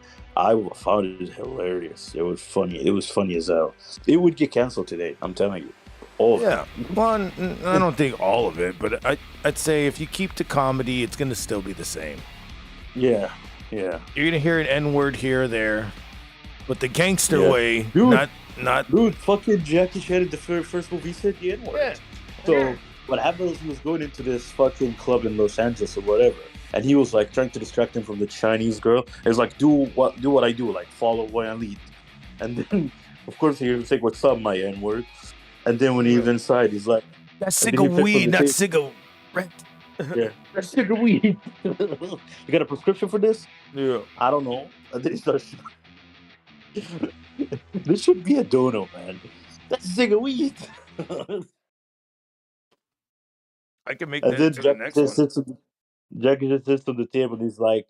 found it hilarious. It was funny. It was funny as hell. It would get canceled today, I'm telling you. All of
Yeah.
it.
Well, I don't think all of it, but I'd say if you keep to comedy, it's going to still be the same.
Yeah. Yeah.
You're going to hear an N-word here or there, but the gangster
Yeah.
way,
Dude.
not...
Dude, fucking Jackie Chan in the first movie said the N-word.
Yeah.
So what happened was he was going into this fucking club in Los Angeles or whatever, and he was like trying to distract him from the Chinese girl. He was like, do what I do, like follow what I lead. And then of course he was like, what's up, my N-word? And then when he's inside, he's like,
That's
and then he
cigarette
picks up
weed,
the
not
tape.
cigarette.
Yeah, that's cigarette weed. You got a prescription for this?
Yeah.
I don't know. And then he starts. This should be a dono, man. That's cigarette weed.
I can make
And
that
then
to the next one.
Jack just sits on the table and he's like,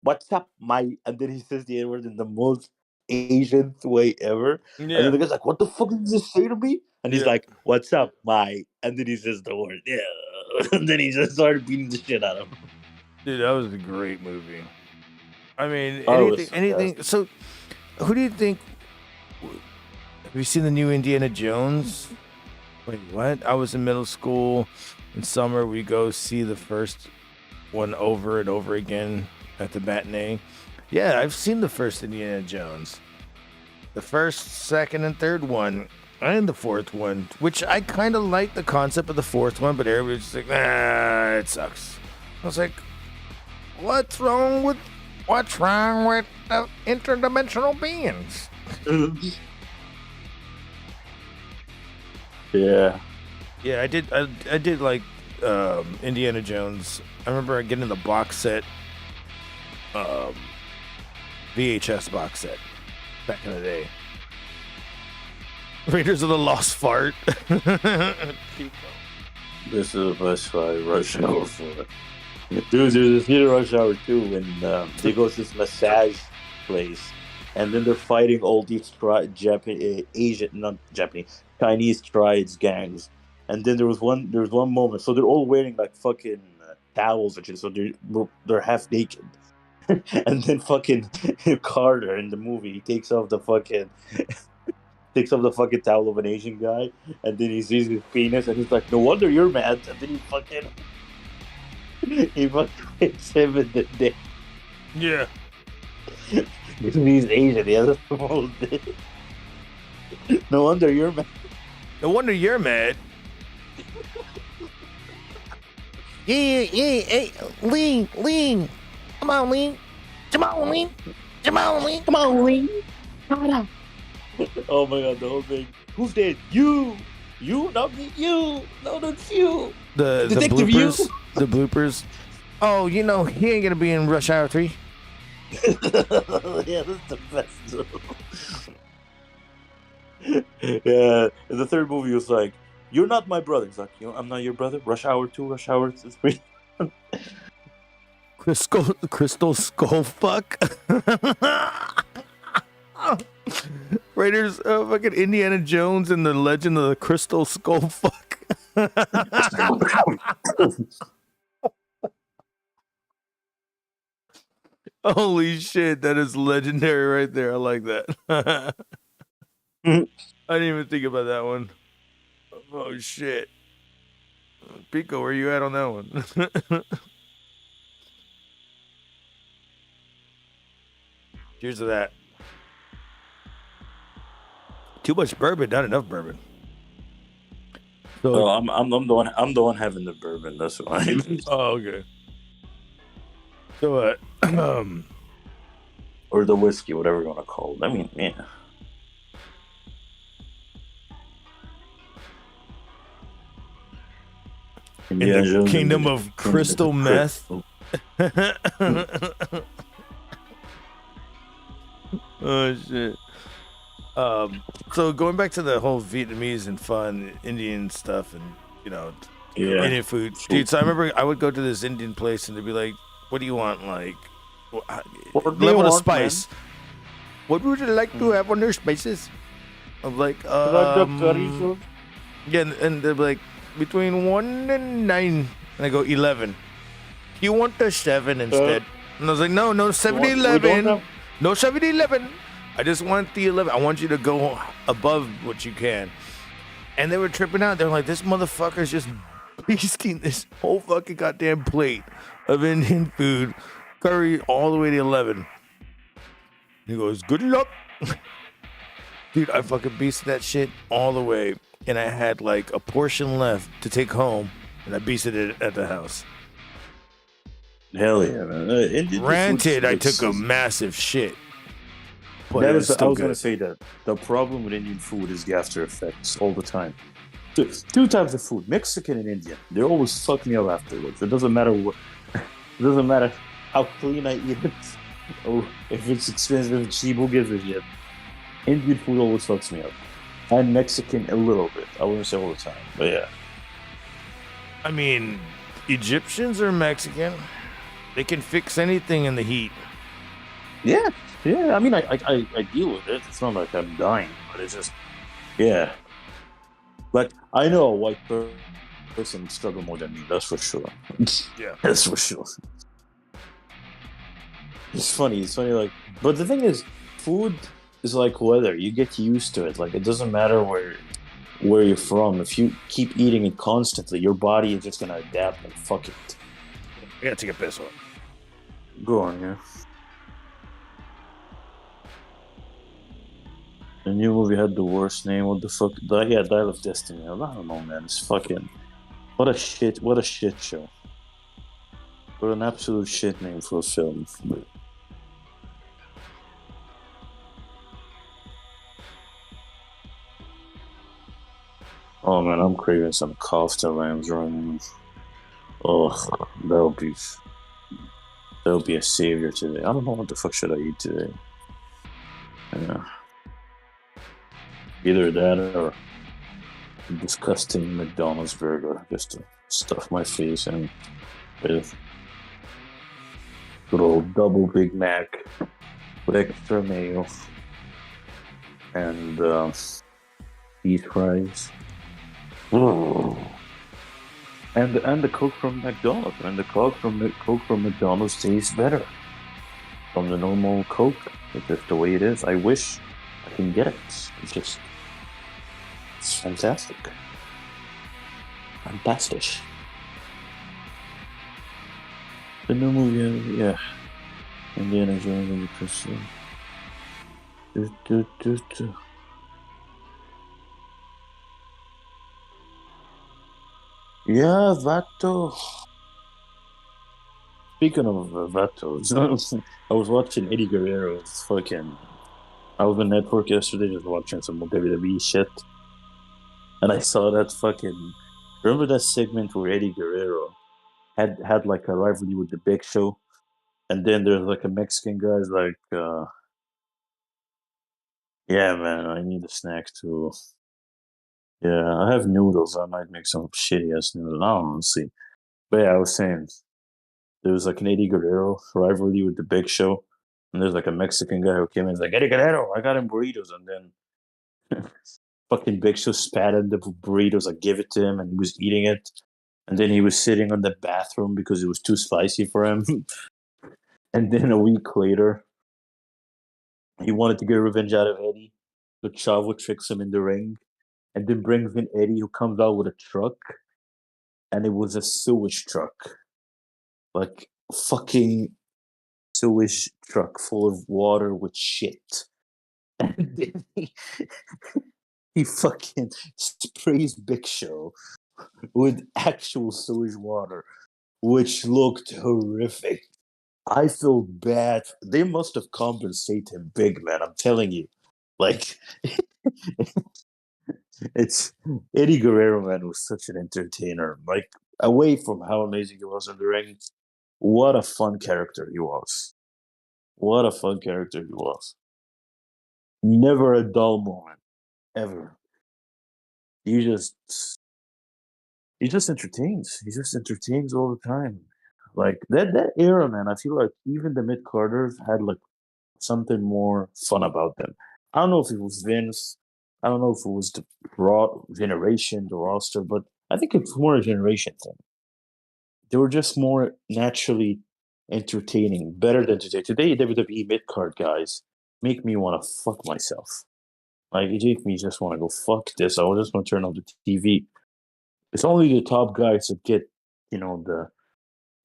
"What's up, my?" And then he says the N word in the most Asian way ever. And then the guy's like, "What the fuck did you just say to me?" And he's
Yeah.
like, "What's up, my?" And then he says the word, "Yeah." And then he just started beating the shit out of him.
Dude, that was a great movie. I mean,
Oh, it was
anything. So, who do you think? Have you seen the new Indiana Jones? Wait, what? I was in middle school. In summer, we go see the first one over and over again at the matinee. Yeah, I've seen the first Indiana Jones. The first, second, and third one. And the fourth one, which I kind of like the concept of the fourth one, but everybody's like, nah, it sucks. I was like, what's wrong with the interdimensional beings?
Yeah.
Yeah, I did like Indiana Jones. I remember getting the box set, VHS box set back in the day. Raiders of the Lost Fart.
This is the best fight Rush Hour 4. Dude, there's a theater Rush Hour 2 and they go to this massage place. And then they're fighting all these Chinese tribes gangs. And then there was one moment. So they're all wearing like fucking towels and shit. So they're half naked. And then fucking Carter in the movie takes off the fucking towel of an Asian guy, and then he sees his penis, and he's like, "No wonder you're mad." And then he fucking hits him in the dick.
Yeah.
Because he's Asian, he has a small dick. No wonder you're mad.
No wonder you're mad. Yeah, hey, lean. Come on, lean. Come on, lean.
Oh my god, the whole thing. Who's dead? You, not me. You, no, that's you.
The
Detective
bloopers.
you.
The bloopers. Oh, he ain't gonna be in Rush Hour 3.
Yeah, that's the best. Yeah, and the third movie was like, "You're not my brother." He's like, "I'm not your brother." Rush Hour 2, Rush Hour 3.
Crystal Skull fuck. Raiders, fucking Indiana Jones and the Legend of the Crystal Skull fuck. Holy shit, that is legendary right there. I like that. I didn't even think about that one. Oh shit. Pico, where you at on that one? Cheers to that. Too much bourbon, not enough bourbon. So,
Oh, I'm the one having the bourbon. That's why.
oh, okay. So,
Or the whiskey, whatever you want to call it. I mean, yeah.
in the kingdom of crystal meth. Oh shit. So going back to the whole Vietnamese and fun Indian stuff and Indian food, dude. So I remember I would go to this Indian place and they'd be like, "What do you want? Like, level of spice? Man? What would you like to have on your spices?" I'm like, yeah, and they're like between 1 and 9, and I go 11. You want the 7 instead? And I was like, no, 7-11. No 7-11. I just want the 11. I want you to go above what you can. And they were tripping out. They're like, this motherfucker's just beasting this whole fucking goddamn plate of Indian food, curry all the way to 11. He goes, good luck. Dude, I fucking beasted that shit all the way. And I had like a portion left to take home. And I beasted it at the house.
Hell yeah, man.
Granted, I took a massive shit. but
That
it
is,
was
I
still
was gonna
good.
say that the problem with Indian food is the after effects all the time. Two types of food: Mexican and Indian. They always fuck me up afterwards. It doesn't matter what. It doesn't matter how clean I eat it, or if it's expensive, if it's cheap. Who gives a shit? Indian food always fucks me up, and Mexican a little bit. I wouldn't say all the time, but yeah.
I mean, Egyptians or Mexican, they can fix anything in the heat.
Yeah, yeah. I mean, I deal with it. It's not like I'm dying, but it's just, yeah. Like I know a white person would struggle more than me. That's for sure.
Yeah.
That's for sure. It's funny. It's funny. Like, but the thing is, food is like weather. You get used to it. Like, it doesn't matter where you're from. If you keep eating it constantly, your body is just gonna adapt and fuck it.
I gotta take a piss.
Go on, yeah. The new movie had the worst name. What the fuck? Yeah, Dial of Destiny. I don't know, man. It's fucking what a shit. What a shit show. What an absolute shit name for a film. Oh man, I'm craving some kofta lambs right now. Oh, that'll be a savior today. I don't know what the fuck should I eat today. Yeah. Either that or a disgusting McDonald's burger just to stuff my face in with good old double Big Mac with extra mayo and cheese fries. Ooh. And the Coke from McDonald's. And the Coke from McDonald's tastes better from the normal Coke. It's just the way it is. I wish I can get it. It's fantastic. Fantastic. The new movie, yeah. Indiana Jones and the Crystal. Yeah, Vato. Speaking of Vatos, I was watching Eddie Guerrero's fucking. I was on network yesterday just watching some WWE shit, and I saw that fucking. Remember that segment where Eddie Guerrero had like a rivalry with the Big Show, and then there's like a Mexican guy's like, yeah, man, I need a snack too. Yeah, I have noodles. I might make some shitty ass noodles. I don't know, see. But yeah, I was saying there was like an Eddie Guerrero rivalry with the Big Show, and there's like a Mexican guy who came in and was like, Eddie Guerrero, I got him burritos, and then fucking Big Show spat at the burritos, like give it to him, and he was eating it, and then he was sitting on the bathroom because it was too spicy for him, and then a week later, he wanted to get revenge out of Eddie, so Chavo tricks him in the ring, and then brings in Eddie, who comes out with a truck, and it was a sewage truck, like fucking sewage truck full of water with shit. And then he fucking sprays Big Show with actual sewage water, which looked horrific. I feel bad. They must have compensated him big, man. I'm telling you. Like, it's Eddie Guerrero, man, was such an entertainer. Like, away from how amazing he was in the ring, what a fun character he was. What a fun character he was. Never a dull moment, ever. He just he just entertains. He just entertains all the time. Like that era, man. I feel like even the mid Carters had like something more fun about them. I don't know if it was Vince. I don't know if it was the raw generation, the roster, but I think it's more a generation thing. They were just more naturally entertaining, better than today. Today, WWE mid card guys make me want to fuck myself. Like it make me just want to go fuck this. I just want to turn on the TV. It's only the top guys that get, the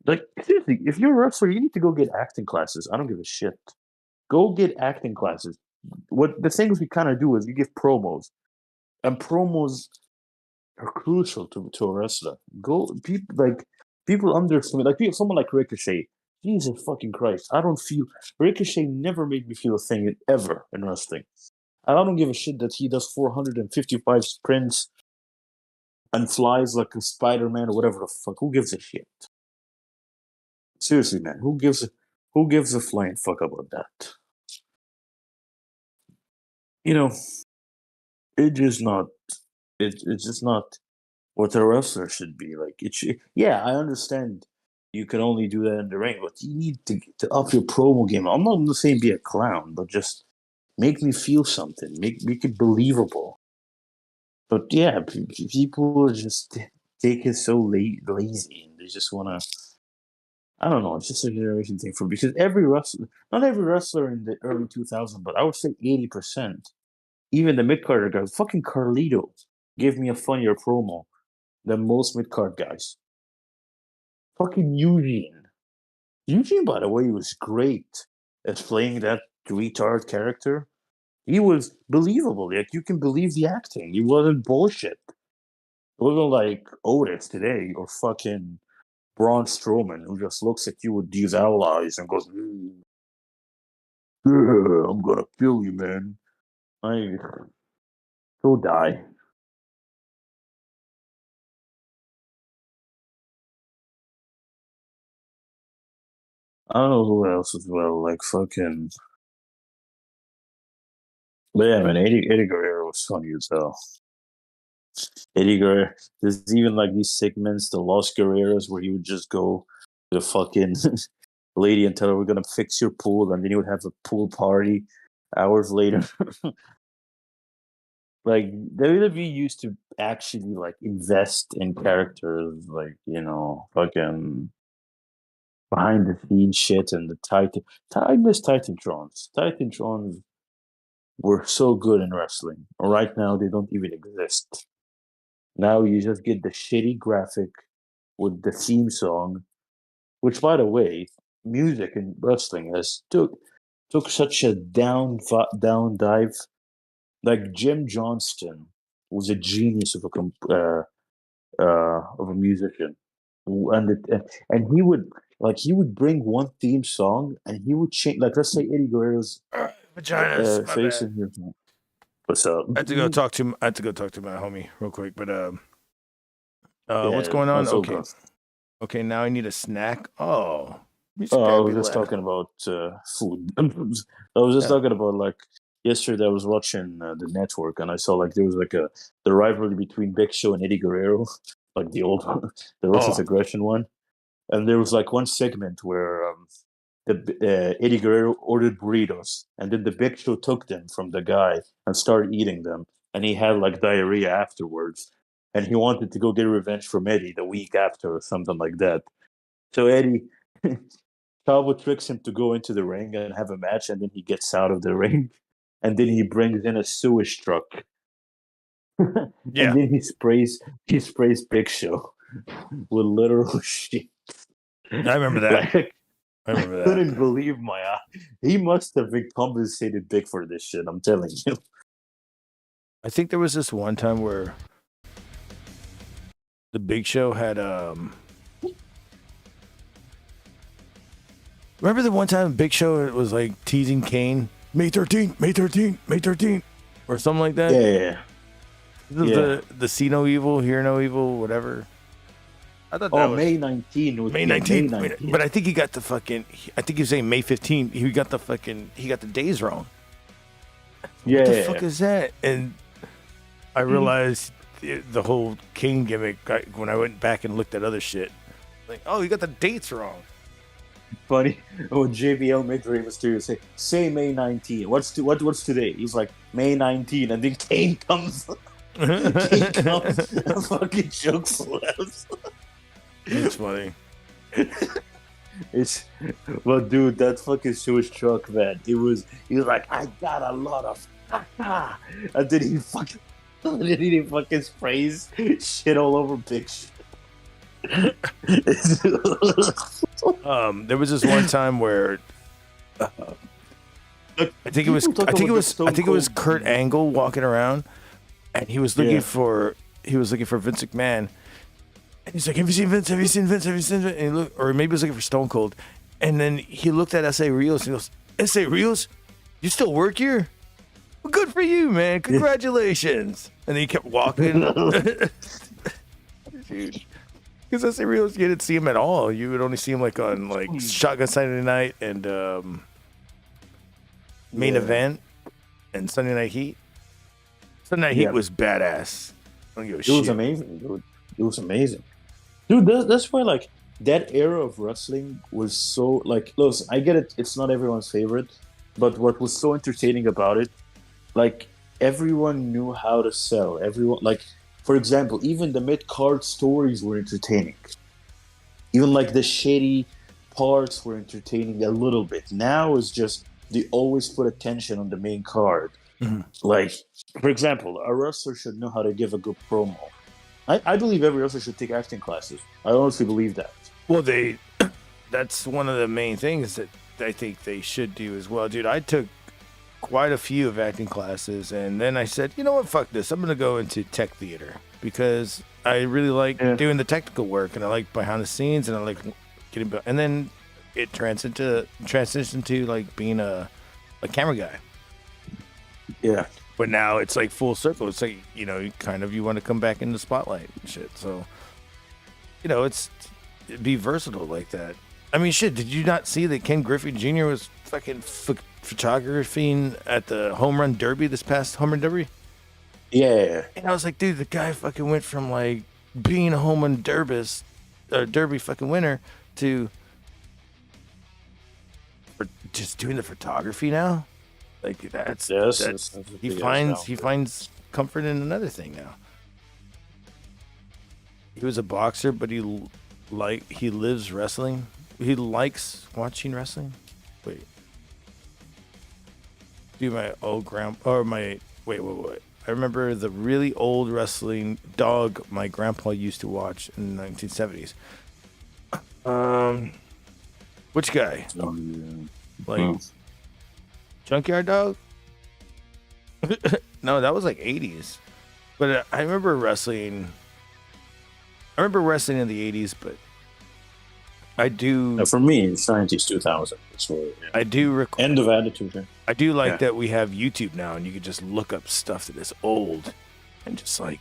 like seriously. If you're a wrestler, you need to go get acting classes. I don't give a shit. Go get acting classes. What the things we kind of do is we give promos, and promos are crucial to a wrestler. Go people underestimate like someone like Ricochet. Jesus fucking Christ. I don't feel Ricochet never made me feel a thing ever in wrestling. I don't give a shit that he does 455 sprints and flies like a Spider-Man or whatever the fuck. Who gives a shit? Seriously, man, who gives a flying fuck about that? You know, it's just not it's just not what a wrestler should be. Like it should, yeah, I understand you can only do that in the ring, but you need to up your promo game. I'm not gonna say be a clown, but just make me feel something. Make it believable. But yeah, people just take it so lazy, and they just wanna. I don't know. It's just a generation thing for because every wrestler, not every wrestler in the early 2000s, but I would say 80%. Even the mid carder guys, fucking Carlito, gave me a funnier promo than most mid card guys. Fucking Eugene. Eugene, by the way, was great at playing that retard character. He was believable. Like you can believe the acting. He wasn't bullshit. It wasn't like Otis today or fucking Braun Strowman, who just looks at you with these owl eyes and goes, "Yeah, I'm gonna kill you, man. I go die." I don't know who else as well. Like fucking, but yeah, man. Eddie Guerrero was funny as hell. Eddie Guerrero. There's even like these segments, the Los Guerreros, where he would just go to the fucking lady and tell her we're gonna fix your pool, and then he would have a pool party hours later. Like WWE used to actually like invest in characters, like fucking behind the scenes shit and the Titan. I miss Titantrons. Titantrons were so good in wrestling. Right now, they don't even exist. Now you just get the shitty graphic with the theme song, which, by the way, music in wrestling has took such a down dive. Like Jim Johnston was a genius of a musician, and he would bring one theme song and he would change. Like let's say Eddie Guerrero's
Vaginas. My
face
bad.
in here. What's up?
I had to go talk to my homie real quick, but
Yeah,
what's going on?
that's all
Okay.
good.
Okay, now I need a snack. Oh.
I was just talking about food. I was just talking about like yesterday. I was watching the network and I saw like there was like the rivalry between Big Show and Eddie Guerrero, like the old one, the Ruthless Aggression one. And there was like one segment where Eddie Guerrero ordered burritos, and then the Big Show took them from the guy and started eating them, and he had like diarrhea afterwards, and he wanted to go get revenge from Eddie the week after or something like that. So Eddie. Chavo tricks him to go into the ring and have a match, and then he gets out of the ring, and then he brings in a sewage truck, and then he sprays Big Show with literal shit.
I remember that.
Like,
I remember that.
Couldn't believe my eye. He must have been compensated big for this shit. I'm telling you.
I think there was this one time where the Big Show had Remember the one time Big Show was like teasing Kane, May 13th, May 13th, May 13th, or something like that?
Yeah.
The see no evil, hear no evil, whatever. I thought that was
May 19th.
May 19th. But I think he got the fucking, I think he was saying May 15th. He got the days wrong.
Yeah.
What the fuck is that? And I realized the whole Kane gimmick when I went back and looked at other shit. Like, oh, you got the dates wrong.
Funny when JBL made Rey Mysterio say May 19. What's today? He's like May 19, and then Kane comes. Kane comes and fucking chokes laughs.
It's funny.
But dude, that fucking sewage truck, man. He was like, I got a lot of and then he fucking sprays shit all over Big Shit.
There was this one time where I think it was Kurt Angle walking around, and he was looking for Vince McMahon, and he's like, "Have you seen Vince? Have you seen Vince? Have you seen Vince?" And or maybe he was looking for Stone Cold, And then he looked at S.A. Rios and he goes, S.A. Rios, you still work here? Well, good for you, man. Congratulations. And then he kept walking. Dude. Because S.A. Rios, you didn't see him at all. You would only see him like on like Shotgun Saturday Night and Main Event and Sunday Night Heat. Sunday Night Heat was badass. I don't give a shit.
It was amazing, dude. It was amazing. Dude, that's why, like, that era of wrestling was so, like, listen, I get it, it's not everyone's favorite, but what was so entertaining about it, like, everyone knew how to sell. Everyone, like, for example, even the mid-card stories were entertaining. Even, like, the shady parts were entertaining a little bit. Now it's just, they always put attention on the main card.
Mm-hmm.
Like, for example, a wrestler should know how to give a good promo. I believe every wrestler should take acting classes. I honestly believe that.
Well, that's one of the main things that I think they should do as well. Dude, I took quite a few of acting classes, and then I said, you know what, fuck this. I'm going to go into tech theater because I really like doing the technical work, and I like behind the scenes, and I like getting... And then it transitioned to like being a camera guy.
Yeah.
But now it's like full circle. It's like, you know, kind of you want to come back in the spotlight and shit. So, you know, it'd be versatile like that. I mean, shit, did you not see that Ken Griffey Jr. was fucking photographing at the home run derby this past home run derby?
Yeah.
And I was like, dude, the guy fucking went from like being a home run derby fucking winner to just doing the photography now. Like that's he finds comfort in another thing now. He was a boxer, but he lives wrestling. He likes watching wrestling. Wait. Do my old wait. I remember the really old wrestling dog my grandpa used to watch in the 1970s. Which guy? Junkyard Dog? No, that was like 80s. But I remember wrestling. I remember wrestling in the 80s, but I do.
For me, it's 90s, 2000.
I do.
End of Attitude. Yeah.
I do like that we have YouTube now, and you can just look up stuff that is old, and just like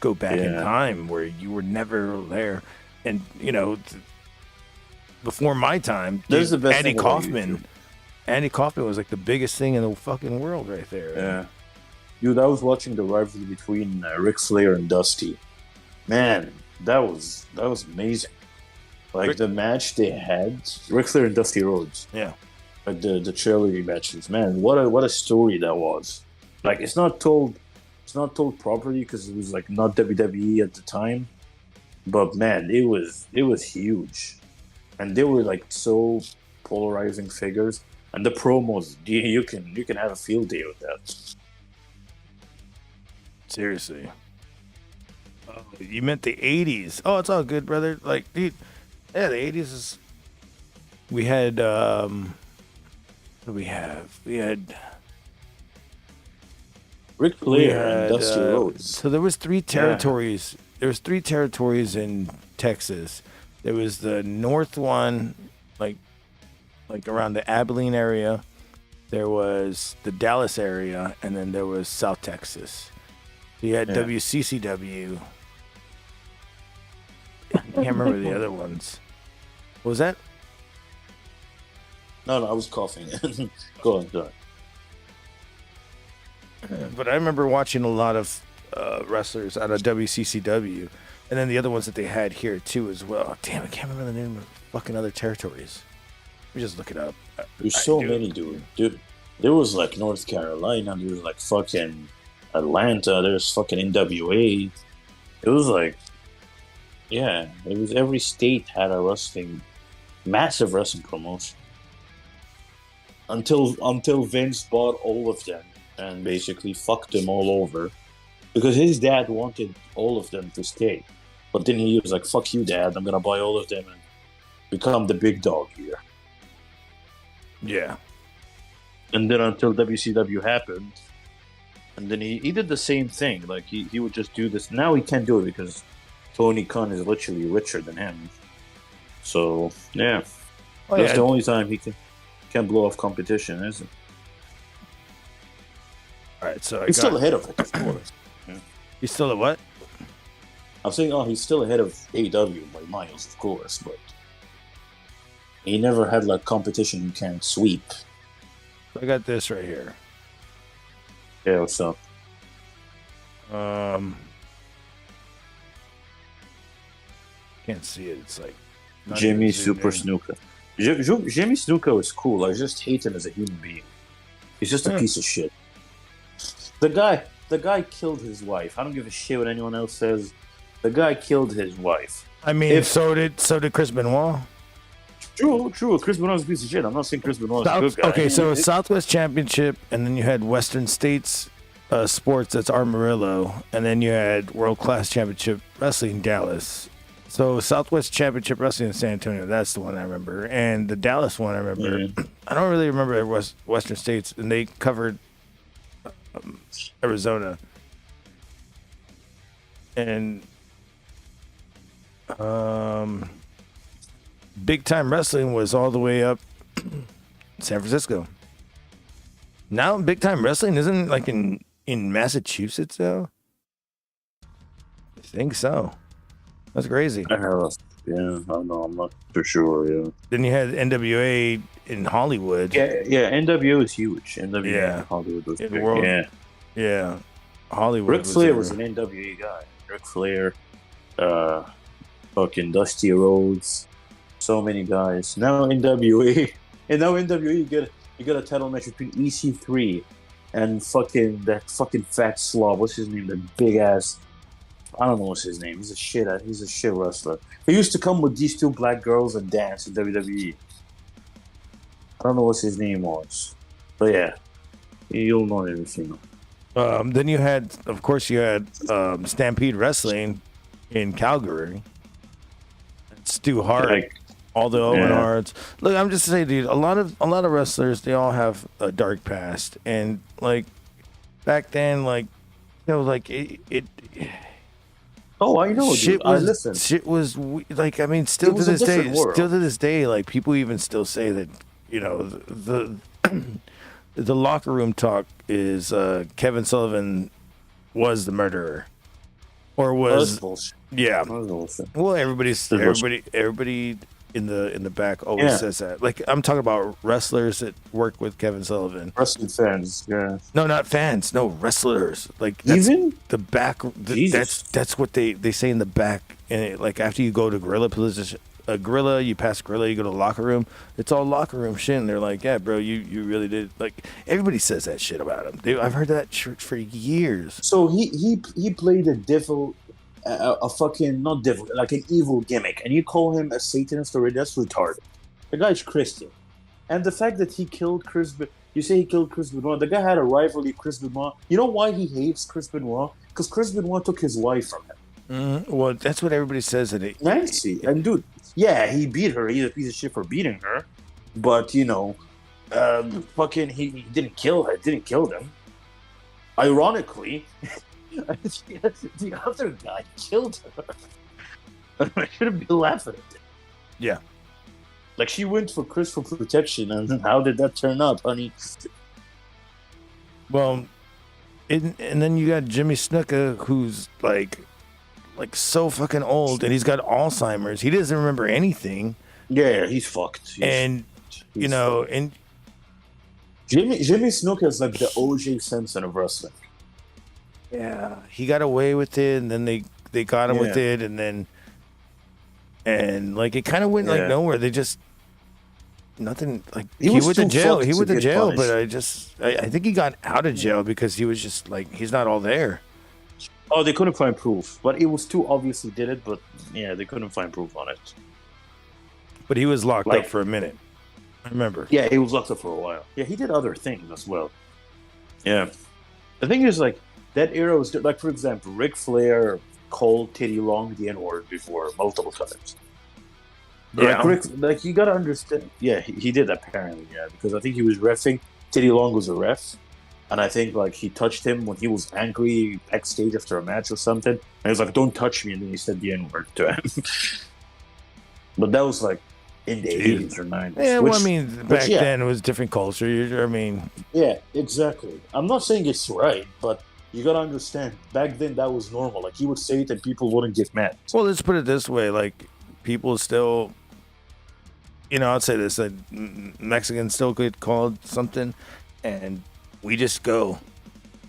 go back in time where you were never there, and you know, before my time,
there's the best
Andy Kaufman. Andy Kaufman was like the biggest thing in the fucking world right there.
Yeah. Dude, I was watching the rivalry between Ric Flair and Dusty. Man, that was amazing. Like the match they had, Ric Flair and Dusty Rhodes.
Yeah.
Like the trilogy matches. Man, what a story that was. Like it's not told properly because it was like not WWE at the time. But man, it was huge. And they were like so polarizing figures. And the promos, you can have a field day with that.
Seriously. Oh, you meant the 80s. Oh, it's all good, brother. Like, dude, yeah, the 80s is... We had, what do we have? We had...
Ric Flair and Dusty Rhodes.
So there was 3 territories. Yeah. There was 3 territories in Texas. There was the north one, like around the Abilene area. There was the Dallas area, and then there was South Texas. You had WCCW. I can't remember the other ones. What was that?
No, I was coughing. Go on.
But I remember watching a lot of wrestlers out of WCCW, and then the other ones that they had here too as well. Oh, damn, I can't remember the name of fucking other territories. Let me just look it up.
There's so many, dude. There was like North Carolina. There was like fucking Atlanta. There's fucking NWA. It was like, it was every state had a massive wrestling promotion. Until Vince bought all of them and basically fucked them all over, because his dad wanted all of them to stay, but then he was like, "Fuck you, Dad! I'm gonna buy all of them and become the big dog here."
Yeah.
And then until WCW happened, and then he did the same thing. Like he would just do this. Now he can't do it because Tony Khan is literally richer than him. So yeah,
Oh,
that's
yeah.
the only time he can blow off competition, isn't it?
All right, so
He's still ahead of it, of course.
He's still at what?
I'm saying, he's still ahead of AEW by miles, of course, but he never had like competition you can't sweep.
I got this right here.
Yeah, what's up?
Can't see it. It's like not
Jimmy
even zoomed
Super
in.
Snuka. Jimmy Snuka is cool. I just hate him as a human being. He's just a piece of shit. The guy killed his wife. I don't give a shit what anyone else says. The guy killed his wife.
I mean, so did Chris Benoit.
True. Chris Benoit's a piece of shit. I'm not saying Chris Benoit's a good guy.
Okay, so Southwest Championship, and then you had Western States Sports. That's Amarillo, and then you had World Class Championship Wrestling Dallas. So Southwest Championship Wrestling in San Antonio, that's the one I remember, and the Dallas one I remember. I don't really remember Western States, and they covered Arizona, and Big Time Wrestling was all the way up San Francisco. Now Big Time Wrestling isn't like in Massachusetts though. I think so. That's crazy.
I don't know. I'm not for sure. Yeah.
Then you had NWA in Hollywood.
Yeah. NWO is huge. NWA in Hollywood was
In
big.
world-
Yeah.
Yeah, Hollywood.
Ric Flair was an NWA guy. Ric Flair, fucking Dusty Rhodes, so many guys. Now NWA, and now NWA you get a title match between EC3 and that fucking fat slob. What's his name? The big ass. I don't know what's his name. He's a shit wrestler. He used to come with these two black girls and dance in WWE. I don't know what his name was, but yeah, you'll know everything.
Then you had, of course, Stampede Wrestling in Calgary. Stu Hart, all the Owen Harts. Look, I'm just saying, dude. A lot of wrestlers, they all have a dark past, and like back then, like it.
Oh, I know,
shit
dude.
was, Shit was like, I mean, still to this day, like people even still say that, the the locker room talk is Kevin Sullivan was the murderer, or was yeah. Well, everybody in the back always says that. Like, I'm talking about wrestlers that work with Kevin Sullivan.
Wrestling fans, yeah.
No, not fans. No, wrestlers. Like, that's
even
the back. That's what they say in the back. And like after you go to Gorilla position, you pass Gorilla, you go to the locker room. It's all locker room shit. And they're like, yeah, bro, you really did. Like, everybody says that shit about him. I've heard that shit for years.
So he played a devil. A fucking, not devil, like an evil gimmick, and you call him a Satanist already? That's retarded. The guy's Christian, and the fact that he killed you say he killed Chris Benoit. The guy had a rivalry, Chris Benoit. You know why he hates Chris Benoit? Because Chris Benoit took his wife from him.
Well, that's what everybody says.
Nancy, and dude, yeah, he beat her. He's a piece of shit for beating her, but fucking, he didn't kill her. Didn't kill them. Ironically. The other guy killed her. I shouldn't be laughing at it.
Yeah.
Like, she went for Chris for protection, and how did that turn out, honey?
Well, and then you got Jimmy Snuka, who's like so fucking old, and he's got Alzheimer's. He doesn't remember anything.
Yeah, he's fucked.
And Jimmy
Snuka is like the O.J. Simpson of wrestling.
Yeah, he got away with it, and then they got him with it, and like it kind of went like nowhere. They just nothing. Like he went to jail. He went to jail, but I think he got out of jail because he was just like, he's not all there.
Oh, they couldn't find proof, but it was too obvious he did it. But yeah, they couldn't find proof on it.
But he was locked up for a minute. I remember.
Yeah, he was locked up for a while. Yeah, he did other things as well. Yeah, the thing is, like, that era was like, for example, Ric Flair called Teddy Long the N-word before multiple times. Yeah, like you gotta understand. Yeah, he did apparently. Yeah, because I think he was reffing. Teddy Long was a ref, and I think like he touched him when he was angry backstage after a match or something. And he was like, "Don't touch me," and then he said the N-word to him. But that was like in the
Jeez.
80s or 90s.
Yeah, well, I mean, back
yeah.
then it was different culture. I mean,
Yeah, exactly. I'm not saying it's right, but you gotta understand, back then that was normal. Like, he would say it and people wouldn't get mad.
well, let's put it this way: like, people still, I'd say this: that Mexicans still get called something, and we just go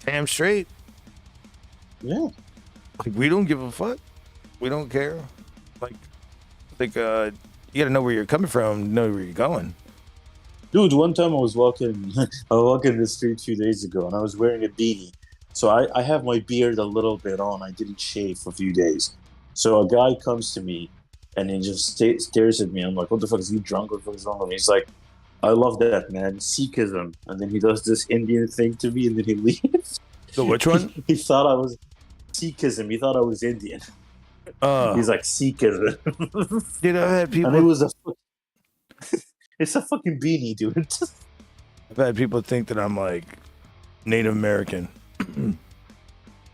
damn straight.
Yeah.
Like, we don't give a fuck. We don't care. Like, you gotta know where you're coming from, know where you're going.
Dude, one time I was walking the street a few days ago, and I was wearing a beanie. So I have my beard a little bit on. I didn't shave for a few days. So a guy comes to me, and he just stares at me. I'm like, what the fuck, is he drunk? What the fuck is wrong with me? He's like, I love that, man. Sikhism. And then he does this Indian thing to me, and then he leaves.
So which one?
He thought I was Sikhism. He thought I was Indian. He's like, Sikhism.
Dude, I've had people.
And it was it's a fucking beanie, dude.
I've had people think that I'm like Native American.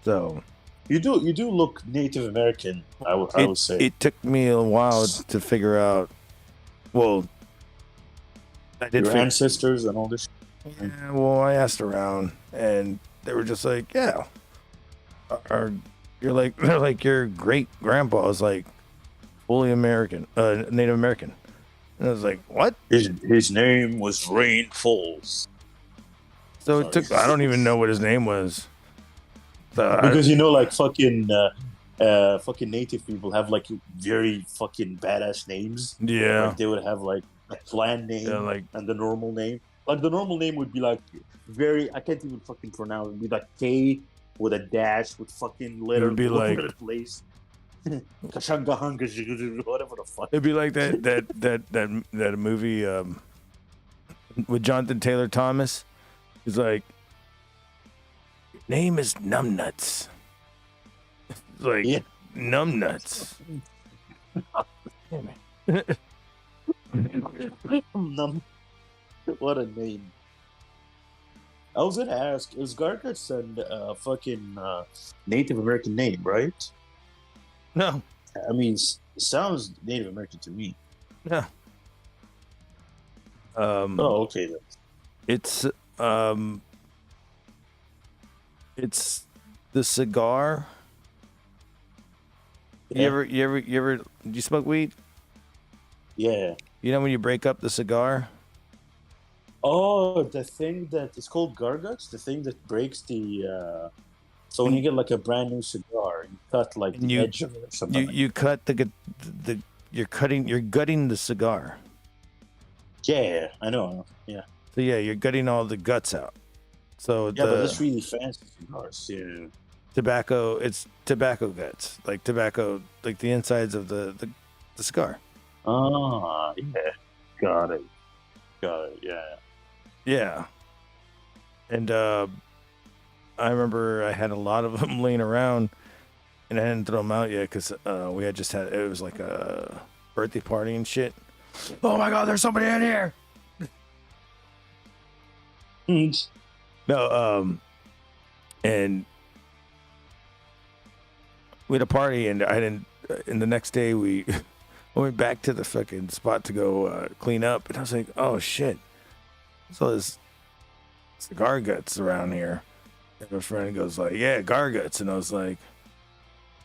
So
you do look Native American. I would say
it took me a while to figure out. Well, I did
your ancestors and all this.
Yeah, well, I asked around, and they were just like, "Yeah, they're like your great grandpa is like fully American, Native American." And I was like, "What?"
His name was Rain Falls.
So it took. I don't even know what his name was.
Because like fucking native people have like very fucking badass names.
Yeah,
like they would have like a clan name, and the normal name. Like the normal name would be like I can't even fucking pronounce. It would be like K with a dash with fucking letter.
It would be like
place. Whatever the fuck.
It'd be like that movie with Jonathan Taylor Thomas. He's like, your name is Numbnuts. Like, yeah. Numbnuts.
What a name. I was gonna ask, is Garguts a fucking Native American name, right?
No.
I mean, it sounds Native American to me.
Yeah.
Oh, okay then.
It's the cigar. Yeah. You ever do you smoke weed?
Yeah.
You know when you break up the cigar?
Oh, the thing that is called Garguts, the thing that breaks the so when you get like a brand new cigar, you cut like the edge of it or something.
You cut you're gutting the cigar.
Yeah, I know. Yeah.
So yeah, you're gutting all the guts out. So
yeah, but that's really fancy cigars. Yeah.
Tobacco, it's tobacco guts, like tobacco, like the insides of the cigar.
Ah, yeah, got it. Yeah.
Yeah. And I remember I had a lot of them laying around, and I hadn't thrown them out yet because we had just had it was like a birthday party and shit. Oh my God, there's somebody in here. No, and we had a party, and I didn't. And the next day we went back to the fucking spot to go clean up, and I was like, "Oh shit!" So there's cigar guts around here. And my friend goes like, "Yeah, garguts," and I was like,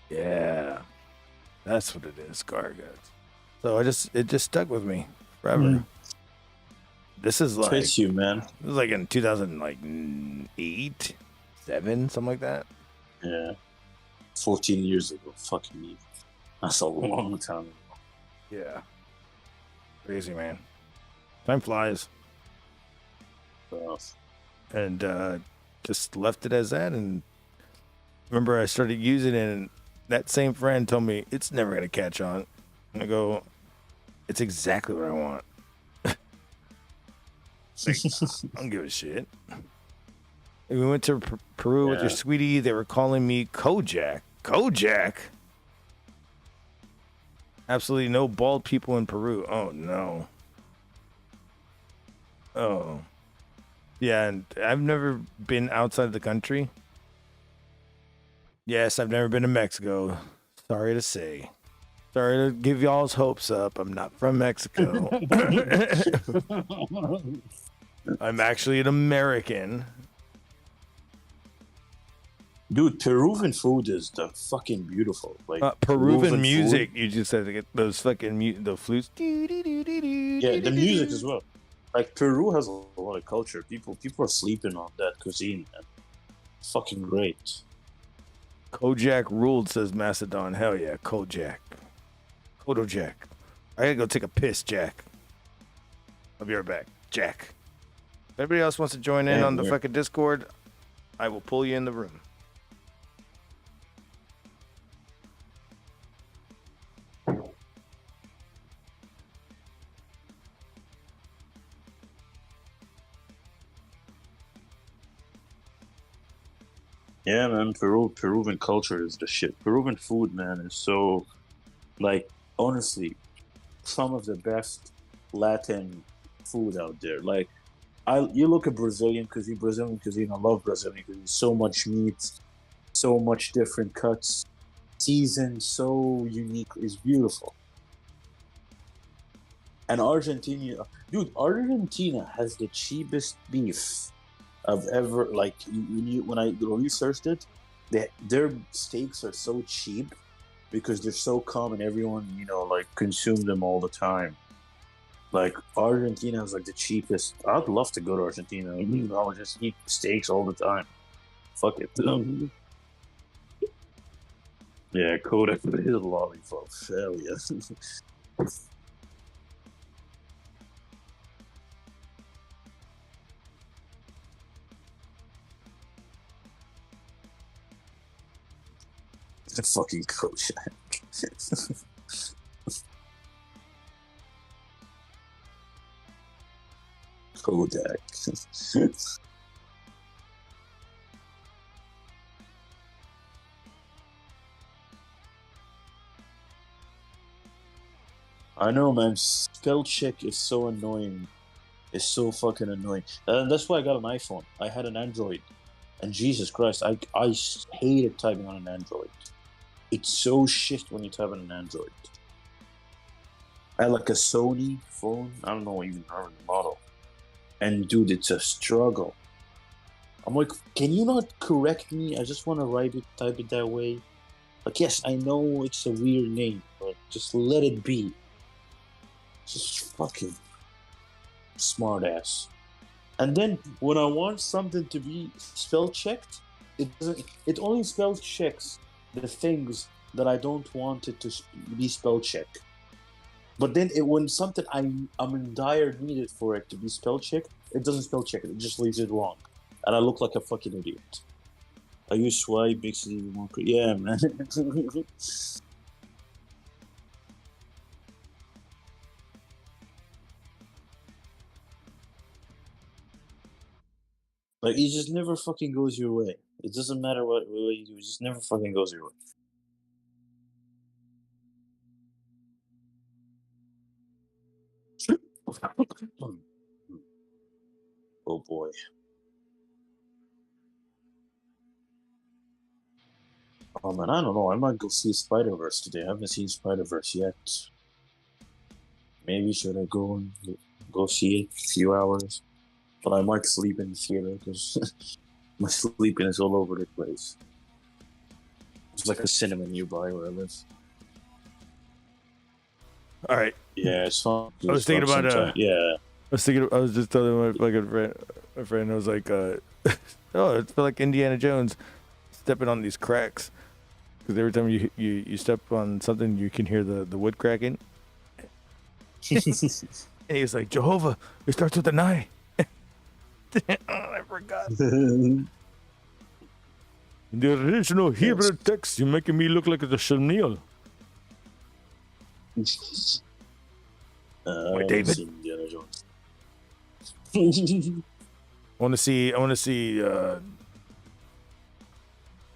"Yeah, that's what it is, garguts." So it just stuck with me forever. This is like
fits you, man.
This was like in 2008, 7, something like that.
Yeah, 14 years ago. Fucking me, that's a long time ago.
Yeah, crazy, man. Time flies. And just left it as that. And remember, I started using it, and that same friend told me it's never gonna catch on. And I go, it's exactly what I want. Like, I don't give a shit. And we went to Peru with your sweetie. They were calling me Kojak. Kojak? Absolutely no bald people in Peru. Oh, no. Oh. Yeah, and I've never been outside the country. Yes, I've never been to Mexico. Sorry to say. Sorry to give y'all's hopes up. I'm not from Mexico. I'm actually an American.
Dude, Peruvian food is the fucking beautiful. Like
Peruvian music.
food.
You just said to get those fucking the flutes.
Yeah, the music as well. Like Peru has a lot of culture. People are sleeping on that cuisine, man. Fucking great.
Kojak ruled, says Macedon. Hell yeah, Kojak. Kodojak. I gotta go take a piss, Jack. I'll be right back. Jack. If anybody else wants to join in on the fucking Discord, I will pull you in the room.
Yeah, man, Peruvian culture is the shit. Peruvian food, man, is so, like, honestly, some of the best Latin food out there. Like, you look at Brazilian cuisine, I love Brazilian cuisine. So much meat, so much different cuts, seasoned, so unique, it's beautiful. And Argentina has the cheapest beef I've ever, like, when I researched it, their steaks are so cheap because they're so common. Everyone, like, consume them all the time. Like, Argentina is like the cheapest. I'd love to go to Argentina. I would just eat steaks all the time. Fuck it. Yeah, Kodak with his lollipop. Hell yeah. The fucking Kodak. Kodak. I know, man. Spell check is so annoying. It's so fucking annoying. And that's why I got an iPhone. I had an Android. And Jesus Christ, I hated typing on an Android. It's so shit when you type on an Android. I had like a Sony phone. I don't know even the model. And dude, it's a struggle. I'm like, can you not correct me? I just want to type it that way. Like, yes, I know it's a weird name, but just let it be. Just fucking smart ass. And then when I want something to be spell checked, it doesn't. It only spell checks the things that I don't want it to be spell checked. But then when something I'm in dire need for it to be spell checked, it doesn't spell check it. It just leaves it wrong, and I look like a fucking idiot. I use swipe, makes it even more. Yeah, man. Like, it just never fucking goes your way. It doesn't matter what you do. It just never fucking goes your way. Oh boy. Oh man, I don't know. I might go see Spider-Verse today. I haven't seen Spider-Verse yet. Maybe should I go see it a few hours? But I might sleep in the theater because my sleeping is all over the place. There's like a cinema nearby where I live.
All right.
Yeah, it's fun.
I was thinking about
yeah.
I was just telling my fucking friend. I was like, oh, it's like Indiana Jones stepping on these cracks. Because every time you step on something, you can hear the wood cracking. And he was like, Jehovah, it starts with an I. Oh, I forgot. In the original Hebrew text, you're making me look like a chenille. Wait, David. I want to see.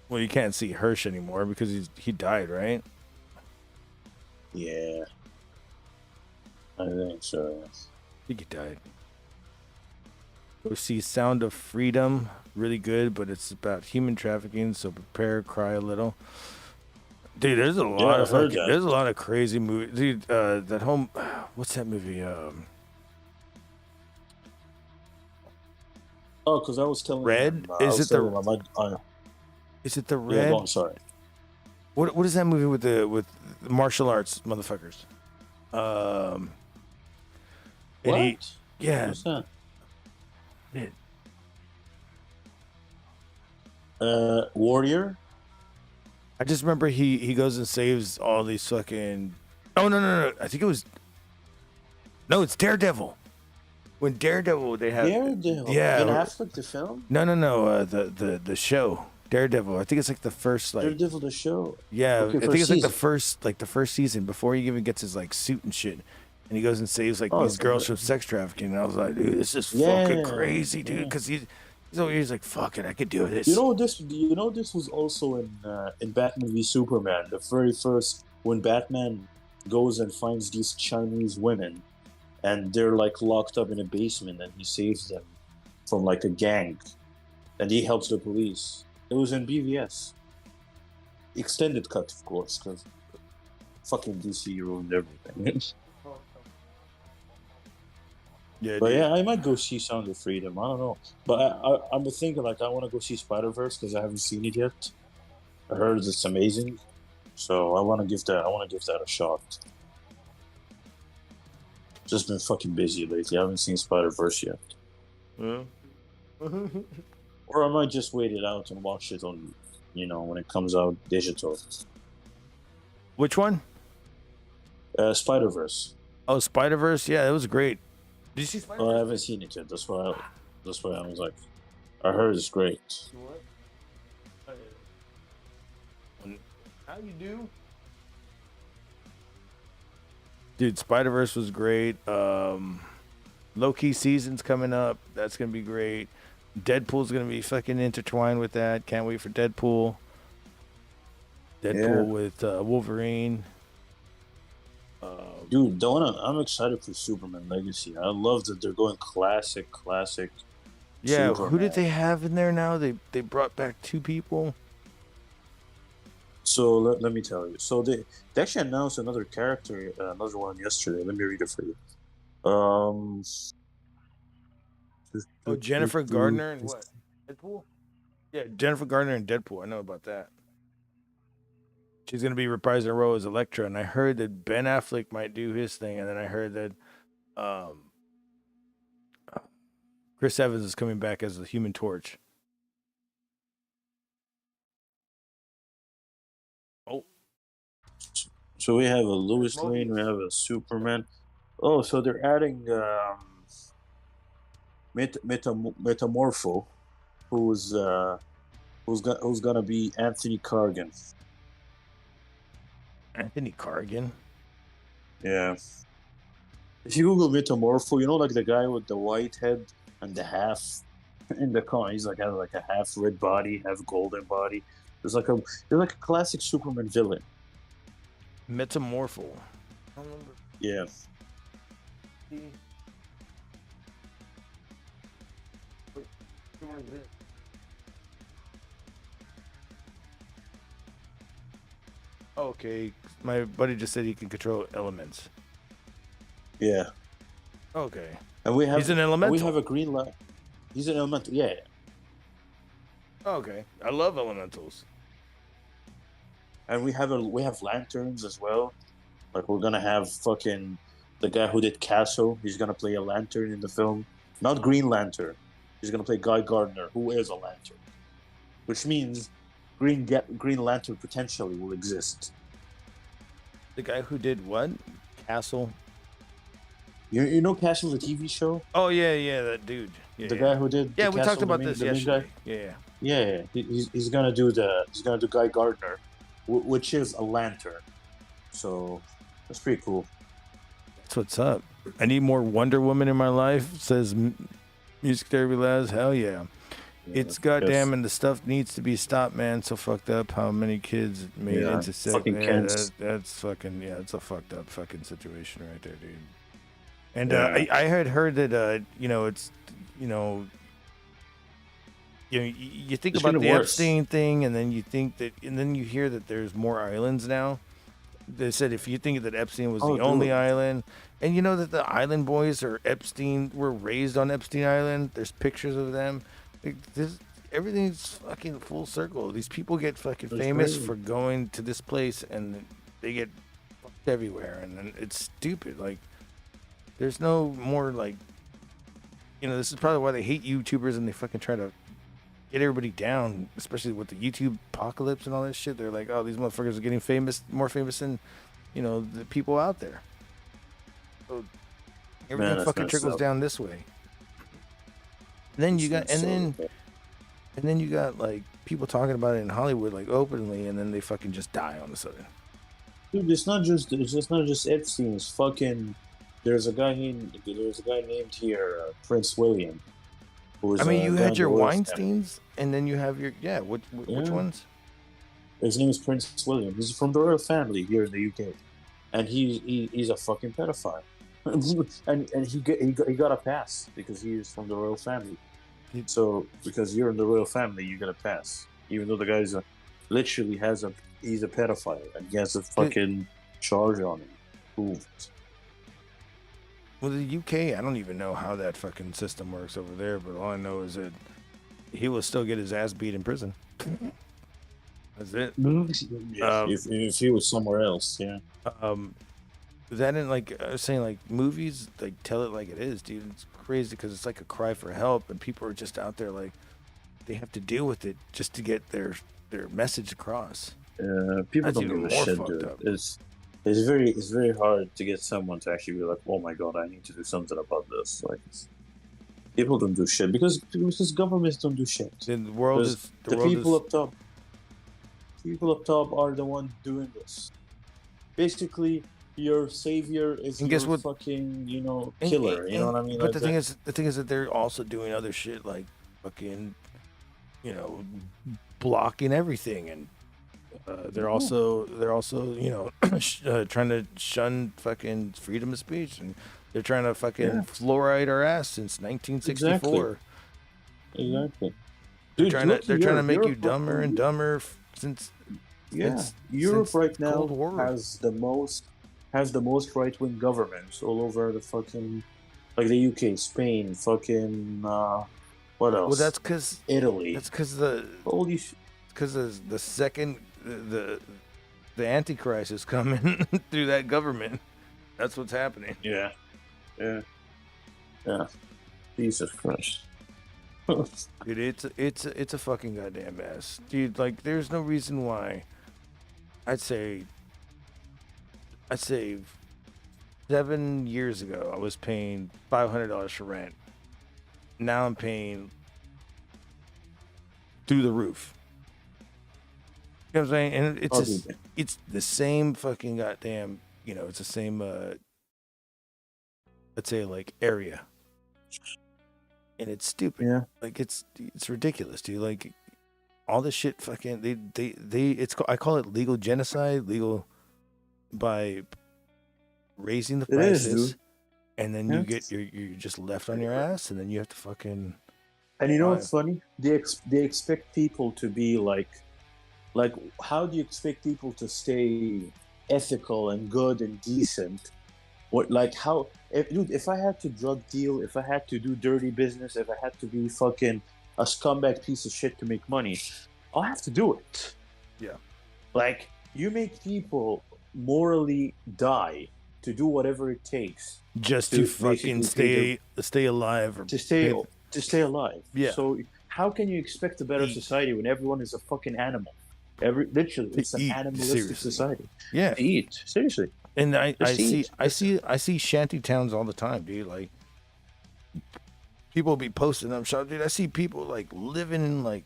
Well, you can't see Hirsch anymore because he died, right?
Yeah. I think so.
I think he died. Go see Sound of Freedom. Really good, but it's about human trafficking, so prepare, cry a little. Dude, there's a lot
I
of
heard
fucking,
that.
there's a lot of crazy movies. Dude, that home, what's that movie?
Oh, because I was telling
Red?
him.
Is it the?
Is
Is it the
Yeah,
Red?
go on, sorry.
What is that movie with the martial arts motherfuckers? And he,
What?
yeah.
What's that?
Yeah.
Warrior?
I just remember he goes and saves all these fucking. Oh no! I think it was. No, it's Daredevil. When Daredevil, they have.
Daredevil?
Yeah.
Ben Affleck, the film?
No. The show Daredevil. I think it's like the first like.
Daredevil, the show?
Yeah,
Okay,
I think
first
it's like
season.
the first season before he even gets his like suit and shit, and he goes and saves like
Oh,
these girls
okay.
from sex trafficking. And I was like, dude, this is
Yeah,
fucking crazy, dude,
yeah.
because he's over here, he's like, fuck it, I could do this.
You know this was also in Batman v Superman, the very first when Batman goes and finds these Chinese women, and they're like locked up in a basement, and he saves them from like a gang, and he helps the police. It was in BVS, extended cut, of course, because fucking DC ruined everything.
Yeah,
But
dude.
yeah, I might go see Sound of Freedom. I don't know, but I'm thinking like I want to go see Spider-Verse because I haven't seen it yet. I heard it's amazing, so I want to give that a shot. Just been fucking busy lately. I haven't seen Spider-Verse yet.
Yeah.
Or I might just wait it out and watch it on, when it comes out digital.
Which one?
Spider-Verse.
Oh, Spider-Verse. Yeah, it was great. Did you see Spider-Verse?
Well, I haven't seen it yet. That's why I was like, I heard it's great.
How you do? Dude, Spider-Verse was great. Low-key season's coming up. That's gonna be great. Deadpool's gonna be fucking intertwined with that. Can't wait for Deadpool. Deadpool with Wolverine.
Dude, I'm excited for Superman Legacy. I love that they're going classic.
Yeah, who
Superman.
did they have in there now? They brought back 2 people.
So let me tell you. So they actually announced another character, another one yesterday. Let me read it for you.
Oh, Jennifer Gardner and what? Deadpool? Yeah, Jennifer Gardner and Deadpool. I know about that. She's gonna be reprising her role as Elektra, and I heard that Ben Affleck might do his thing, and then I heard that Chris Evans is coming back as the Human Torch. Oh,
So we have a Lois Lane, we have a Superman. Oh, so they're adding Metamorpho, who's gonna be Anthony Cargan.
Anthony Cargan.
Yeah. If you Google Metamorpho, like the guy with the white head and the half in the car. He's like has like a half red body, half golden body. There's like a classic Superman villain.
Metamorpho.
Yeah.
Okay, my buddy just said he can control elements.
Yeah.
Okay.
And we have
He's an elemental.
We have a green light. He's an elemental. Yeah.
Okay, I love elementals.
And we have lanterns as well. Like we're gonna have fucking the guy who did Castle. He's gonna play a lantern in the film. Not Green Lantern. He's gonna play Guy Gardner, who is a lantern. Which means Green Lantern potentially will exist.
The guy who did what? Castle.
You know Castle, the TV show?
Oh yeah, that dude. Yeah,
The guy who did.
Yeah,
the
we
Castle,
talked about
the main-
this
the main
yesterday.
guy?
Yeah.
Yeah, he's gonna do Guy Gardner, which is a lantern. So that's pretty cool.
That's what's up. I need more Wonder Woman in my life, says Music Therapy Labs. Hell yeah. It's goddamn, and the stuff needs to be stopped, man. So fucked up how many kids made into sex.
Fucking
Man,
kids.
that's fucking, it's a fucked up fucking situation right there, dude. And
Yeah.
I had heard that, it's, you think
It's
about
been
the
worse.
Epstein thing, and then you think that, and then you hear that there's more islands now. They said if you think that Epstein was
Oh,
the only
dude.
island, and you know that the island boys or Epstein were raised on Epstein Island. There's pictures of them. Everything's fucking full circle. These people get fucking
It's
famous
crazy.
for going to this place, and they get fucked everywhere, and then it's stupid. Like, there's no more like, this is probably why they hate YouTubers and they fucking try to get everybody down, especially with the YouTube apocalypse and all that shit. They're like, oh, these motherfuckers are getting famous, more famous than, the people out there. So everything
that's
fucking
messed
trickles
up.
down this way. And then you got,
It's so-
and then you got like people talking about it in Hollywood like openly, and then they fucking just die all of a sudden.
Dude, it's not just Epstein. It's fucking. There's a guy named here, Prince William. Who was,
I mean, you
guy
had
in
your
the royal family.
Weinsteins, and then you have your which
Yeah.
ones?
His name is Prince William. He's from the royal family here in the UK, and he's a fucking pedophile. and he got a pass because he is from the royal family. So because you're in the royal family, you get a pass, even though the guy's literally he's a pedophile and he has a fucking charge on him. Proved.
Well, the UK, I don't even know how that fucking system works over there, but all I know is that he will still get his ass beat in prison. That's it.
If he was somewhere else, yeah.
That in like I was saying, like movies, like tell it like it is, dude. It's crazy because it's like a cry for help, and people are just out there like they have to deal with it just to get their message across.
People
That's
don't
even
give a
more
shit,
fucked
dude.
up.
It's very hard to get someone to actually be like, oh my god, I need to do something about this. Like, people don't do shit because governments don't do shit.
Then the world
Because
is
the people up top. People up top are the one doing this. Basically, your savior is
And
your
guess what?
fucking,
And-
killer. You know what I mean?
But
Like
the thing is that they're also doing other shit like fucking, blocking everything, and they're also trying to shun fucking freedom of speech, and they're trying to fucking fluoride our ass since 1964.
Exactly.
They're
Dude,
trying
look
to
here,
make you
Europe-
dumber and dumber since
Europe
since
right
the
now
Cold War.
has the most right wing governments all over the fucking, like the UK, Spain, fucking what else?
Well, that's because
Italy. Holy
because the second the Antichrist is coming through that government. That's what's happening.
yeah. Jesus Christ.
Dude, it's a fucking goddamn mess, dude. Like, there's no reason why. I'd say 7 years ago I was paying $500 for rent. Now I'm paying through the roof. You know what I'm saying? And it's the same fucking goddamn. It's the same. Let's say like area. And it's stupid.
Yeah.
Like it's ridiculous, dude. Like all this shit fucking I call it legal genocide, legal by raising the
It is,
prices,
dude.
and then you're just left on your ass, and then you have to fucking.
And you know what's funny? They expect people to be like how do you expect people to stay ethical and good and decent? If I had to drug deal, if I had to do dirty business, if I had to be fucking a scumbag piece of shit to make money, I'll have to do it.
Yeah.
Like, you make people morally die to do whatever it takes
Just
to
to fucking
basically
stay alive or
to stay alive.
Yeah.
So how can you expect a better society when everyone is a fucking animal? Literally, it's an
eat,
animalistic
seriously.
society.
Yeah.
To eat, seriously.
And I
Just
see shanty towns all the time, dude. Like people be posting them shop, dude. I see people like living in like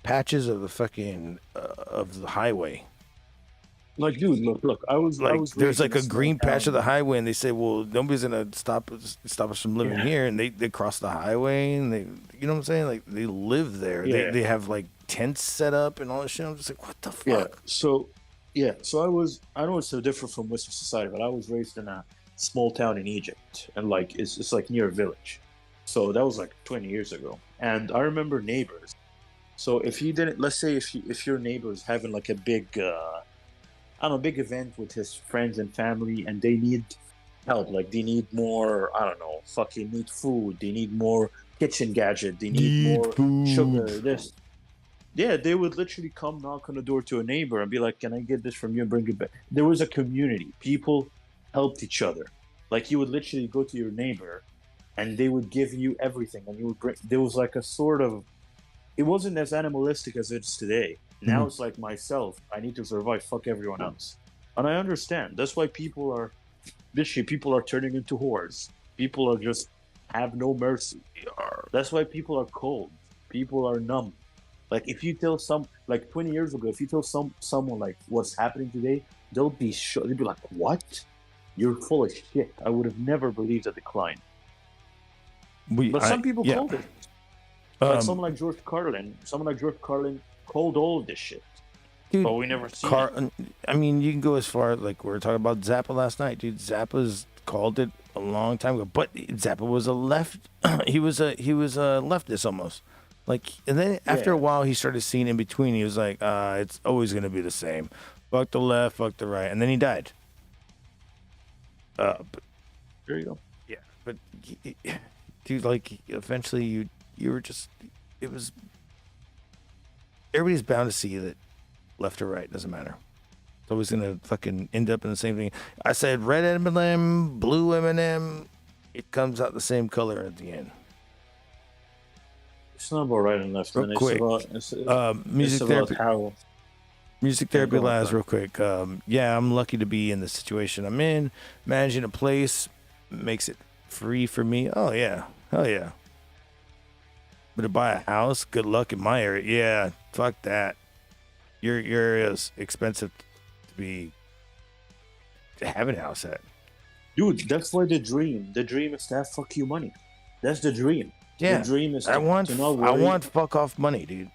patches of the fucking of the highway.
Like, dude, look. I was
There's like a
raised in
green
small
patch of
town.
the highway, and they say, well, nobody's gonna stop us from living here, and they cross the highway, and they, you know what I'm saying? Like they live there.
Yeah.
They have like tents set up and all this shit. I'm just like, what the fuck?
So I know it's so different from Western society, but I was raised in a small town in Egypt, and like it's like near a village. So that was like 20 years ago, And I remember neighbors. So if you didn't, let's say if your neighbor is having like a big, I don't know, big event with his friends and family, and they need help, like they need more, I don't know, fucking need food, they need more kitchen gadget, they need more sugar, this. Yeah, they would literally come knock on the door to a neighbor and be like, "Can I get this from you and bring it back?" There was a community. People helped each other. Like you would literally go to your neighbor, and they would give you everything, and you would bring. There was like a sort of. It wasn't as animalistic as it's today. Now it's like myself. I need to survive. Fuck everyone else, and I understand. That's why people are. Literally, people are turning into whores. People are just have no mercy. That's why people are cold. People are numb. Like if you tell like 20 years ago, if you tell someone like what's happening today, they'll be they'll be like, "What? You're full of shit." I would have never believed a decline. But some people called it. Like someone like George Carlin called all of this shit.
Dude,
but we never seen it.
I mean, you can go as far like we were talking about Zappa last night, dude. Zappa's called it a long time ago, but Zappa was a he was a leftist almost. Like, and then after a while, he started seeing in between. He was like, it's always going to be the same. Fuck the left, fuck the right. And then he died. But
there you go.
Yeah. But, dude, like, eventually you were just, it was, everybody's bound to see that left or right, doesn't matter. It's always going to fucking end up in the same thing. I said red M&M, blue M&M. It comes out the same color at the end.
It's not about right and left.
Real quick. Music therapy. Music therapy labs, real quick. Yeah, I'm lucky to be in the situation I'm in. Managing a place makes it free for me. Oh yeah, hell yeah. But to buy a house, good luck in my area. Yeah, fuck that. Your area is expensive to have a house at.
Dude, that's why the dream is to have fuck you money. That's the dream.
Yeah,
the dream is
I want fuck off money, dude.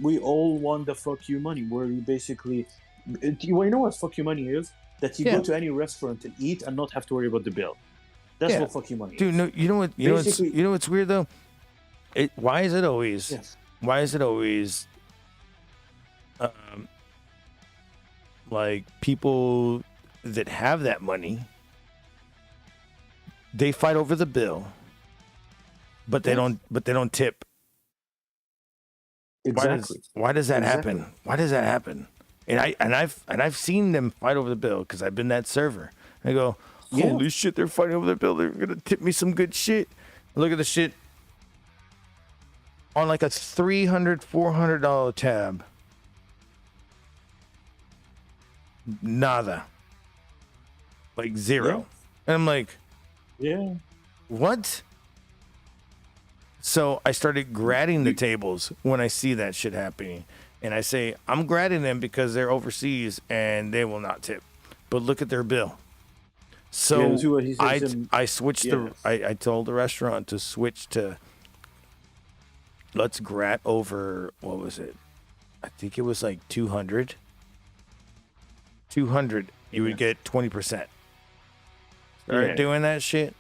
We all want the fuck you money, where you basically, you know what fuck you money is? That you go to any restaurant and eat and not have to worry about the bill. That's what fuck you money is.
Dude, no, you know what's weird though? Why is it always like people that have that money, they fight over the bill. But they don't tip.
Exactly.
Why does that happen? Why does that happen? And I've seen them fight over the bill because I've been that server. And I go, holy shit, they're fighting over the bill. They're gonna tip me some good shit. Look at the shit on like a $300-$400 tab. Nada. Like zero. Yeah. And I'm like, what? So I started gratting the tables when I see that shit happening. And I say, I'm gratting them because they're overseas and they will not tip. But look at their bill. So I switched I told the restaurant to switch to, let's grat over, what was it? I think it was like 200. 200, you would get 20%. Started doing that shit.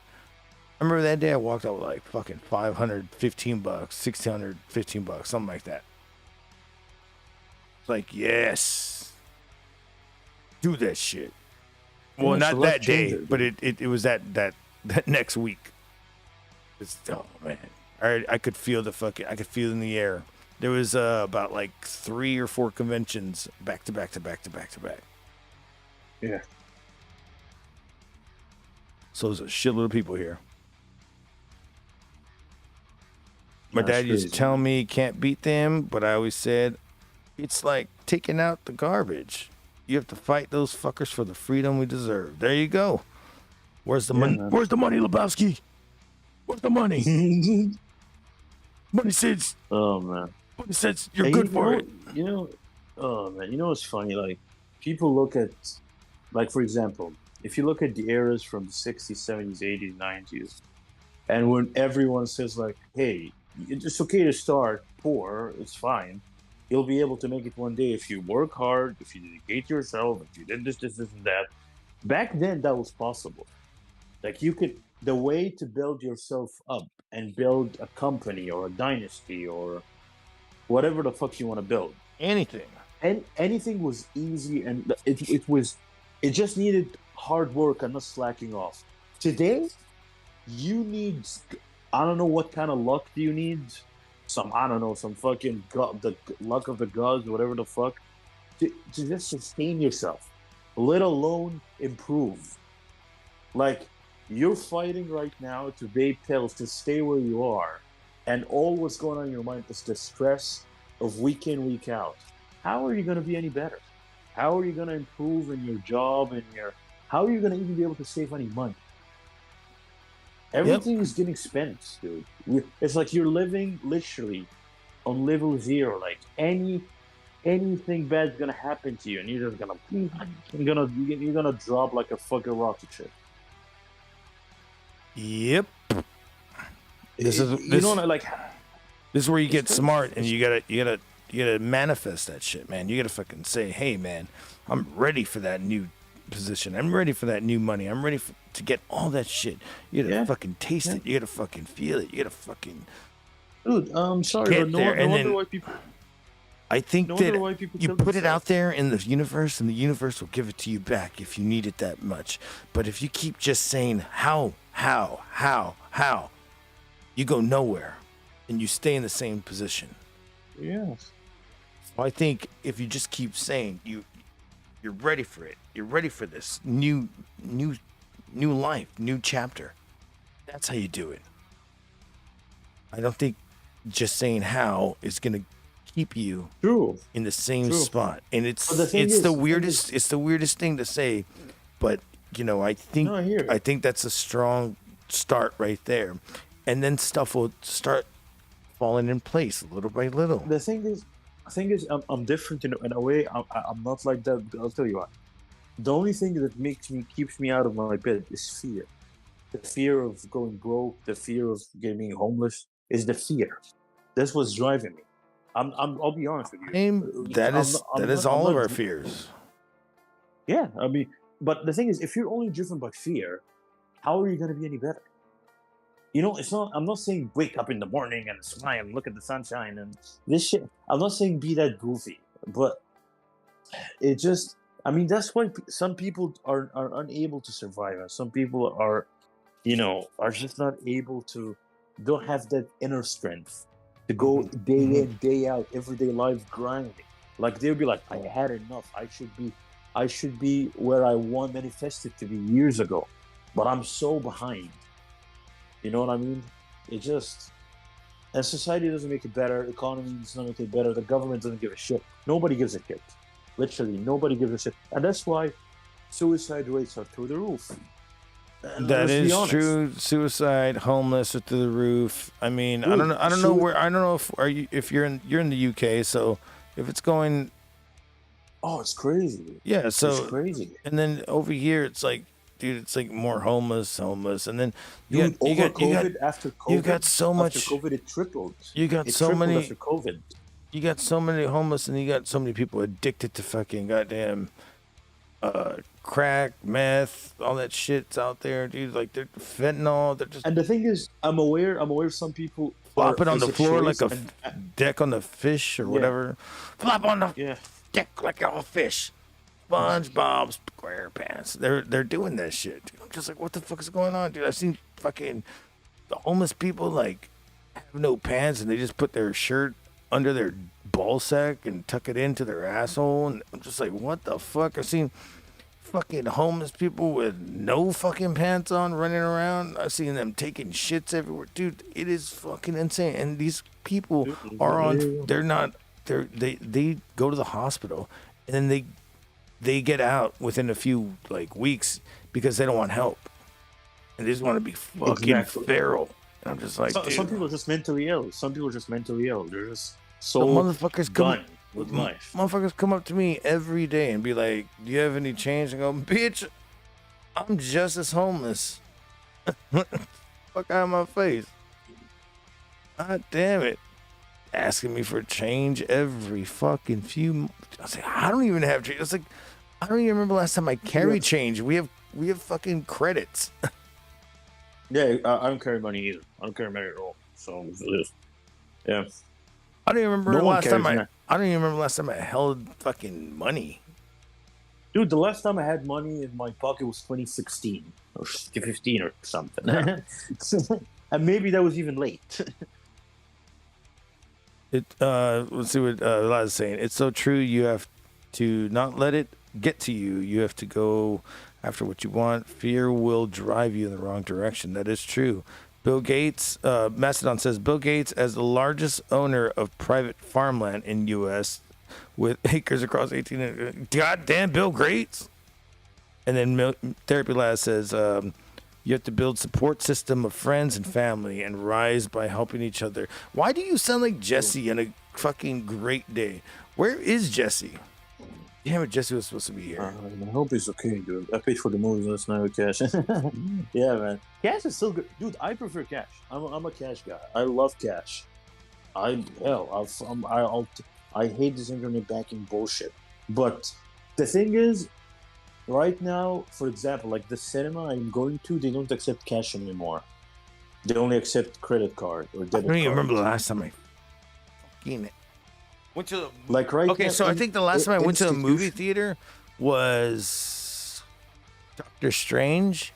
I remember that day I walked out with like fucking $515, $1,615, something like that. It's like, yes, do that shit. Well, not that day, but it was that next week. It's, oh man, I could feel I could feel it in the air. There was about like 3 or 4 conventions back to back.
Yeah.
So there's a shitload of people here. My dad used to tell me you can't beat them, but I always said, it's like taking out the garbage. You have to fight those fuckers for the freedom we deserve. There you go. Where's the money? Where's the money, Lebowski? Where's the money? Money says.
Oh man.
Money says you're good for it.
You know. Oh man. You know what's funny? Like people look at, like for example, if you look at the eras from the 60s, 70s, 80s, 90s, and when everyone says like, hey, it's okay to start poor, it's fine. You'll be able to make it one day if you work hard, if you dedicate yourself, if you did this, and that. Back then, that was possible. Like the way to build yourself up and build a company or a dynasty or whatever the fuck you want to build.
Anything.
And anything was easy, and it just needed hard work and not slacking off. Today, you need, I don't know what kind of luck do you need, some fucking the luck of the gods, whatever the fuck, to just sustain yourself, let alone improve. Like, you're fighting right now to vape pills to stay where you are, and all what's going on in your mind is the stress of week in, week out. How are you going to be any better? How are you going to improve in your job and how are you going to even be able to save any money? Everything is getting spent, dude. It's like you're living literally on level 0. Like anything bad's gonna happen to you, and you're just gonna drop like a fucking rocket ship.
Yep. This is where you get smart, and you gotta manifest that shit, man. You gotta fucking say, hey, man, I'm ready for that new position. I'm ready for that new money. I'm ready to get all that shit. You gotta fucking taste it. You gotta fucking feel it. You gotta fucking.
Dude, I'm sorry, but no wonder why people.
I think that you put it out there in the universe, and the universe will give it to you back if you need it that much. But if you keep just saying how, you go nowhere, and you stay in the same position.
Yes.
So I think if you just keep saying you're ready for it, you're ready for this new life, new chapter. That's how you do it. I don't think just saying how is gonna keep you in the same spot. And it's the weirdest thing to say, but I think that's a strong start right there. And then stuff will start falling in place little by little.
The thing is, I'm different in a way. I'm not like that. I'll tell you why. The only thing that keeps me out of my bed is fear. The fear of going broke, the fear of being homeless is the fear. That's what's driving me. I'll be honest with you.
That is all of our fears.
Yeah, I mean, but the thing is, if you're only driven by fear, how are you going to be any better? It's not. I'm not saying wake up in the morning and smile and look at the sunshine and this shit. I'm not saying be that goofy, but it just. I mean, that's why some people are unable to survive, and some people are just not able to. Don't have that inner strength to go day in, day out, everyday life grinding. Like they'll be like, I had enough. I should be where I manifested to be years ago, but I'm so behind. You know what I mean? And society doesn't make it better. Economy does not make it better. The government doesn't give a shit. Nobody gives a shit. Literally, nobody gives a shit. And that's why suicide rates are through the roof. And
that is true. Suicide, homeless are through the roof. I mean, dude, I don't know if you're in the UK, so if it's going.
Oh, it's crazy.
Yeah, so
it's crazy.
And then over here, it's like, dude, it's like more homeless, and then
after COVID,
you got so much.
After COVID, it tripled.
You got so many
after COVID.
You got so many homeless, and you got so many people addicted to fucking goddamn crack, meth, all that shit's out there, dude. Like they're fentanyl. They're just.
And the thing is, I'm aware some people
flop it on the floor like a deck on the fish or whatever. Flop on the deck like a fish. SpongeBob SquarePants. They're doing that shit. Dude. I'm just like, what the fuck is going on, dude? I've seen fucking the homeless people like have no pants and they just put their shirt under their ball sack and tuck it into their asshole, and I'm just like, what the fuck? I've seen fucking homeless people with no fucking pants on running around. I've seen them taking shits everywhere, dude. It is fucking insane. And these people they go to the hospital and then they get out within a few like weeks because they don't want help and they just want to be fucking feral. And I'm just like,
some people are just mentally ill. They're just so
the motherfuckers
done with life.
Motherfuckers come up to me every day and be like, do you have any change? And go, bitch, I'm just as homeless. Fuck out of my face. God damn it. Asking me for change every fucking few. I was like, I don't even have change. It's like, I don't even remember last time I carried change. We have fucking credits.
Yeah, I don't carry money either. I don't carry money at all. So yeah,
I don't even remember
no
the
one
last time
carries.
I don't even remember the last time I held fucking money.
Dude, the last time I had money in my pocket was 2016 or 15 or something. And maybe that was even late.
Let's see what Laz is saying. It's so true. You have to not let it get to you. You have to go after what you want. Fear will drive you in the wrong direction. That is true. Bill Gates, Mastodon says, Bill Gates, as the largest owner of private farmland in U.S. with acres across 18, goddamn Bill Gates. And then Therapy Laz says, you have to build support system of friends and family and rise by helping each other. Why do you sound like Jesse on a fucking great day? Where is Jesse? Damn it, Jesse was supposed to be here.
I hope he's okay, dude. I paid for the movies last night with cash. Yeah, man. Cash is still good. Dude, I prefer cash. I'm a cash guy. I love cash. I hate this internet banking bullshit. But the thing is, right now, for example, like the cinema I'm going to, they don't accept cash anymore. They only accept credit card or debit card.
I don't even remember the last time I fucking went to
like right
okay,
now,
so I think the last time I went to a movie theater was Doctor Strange.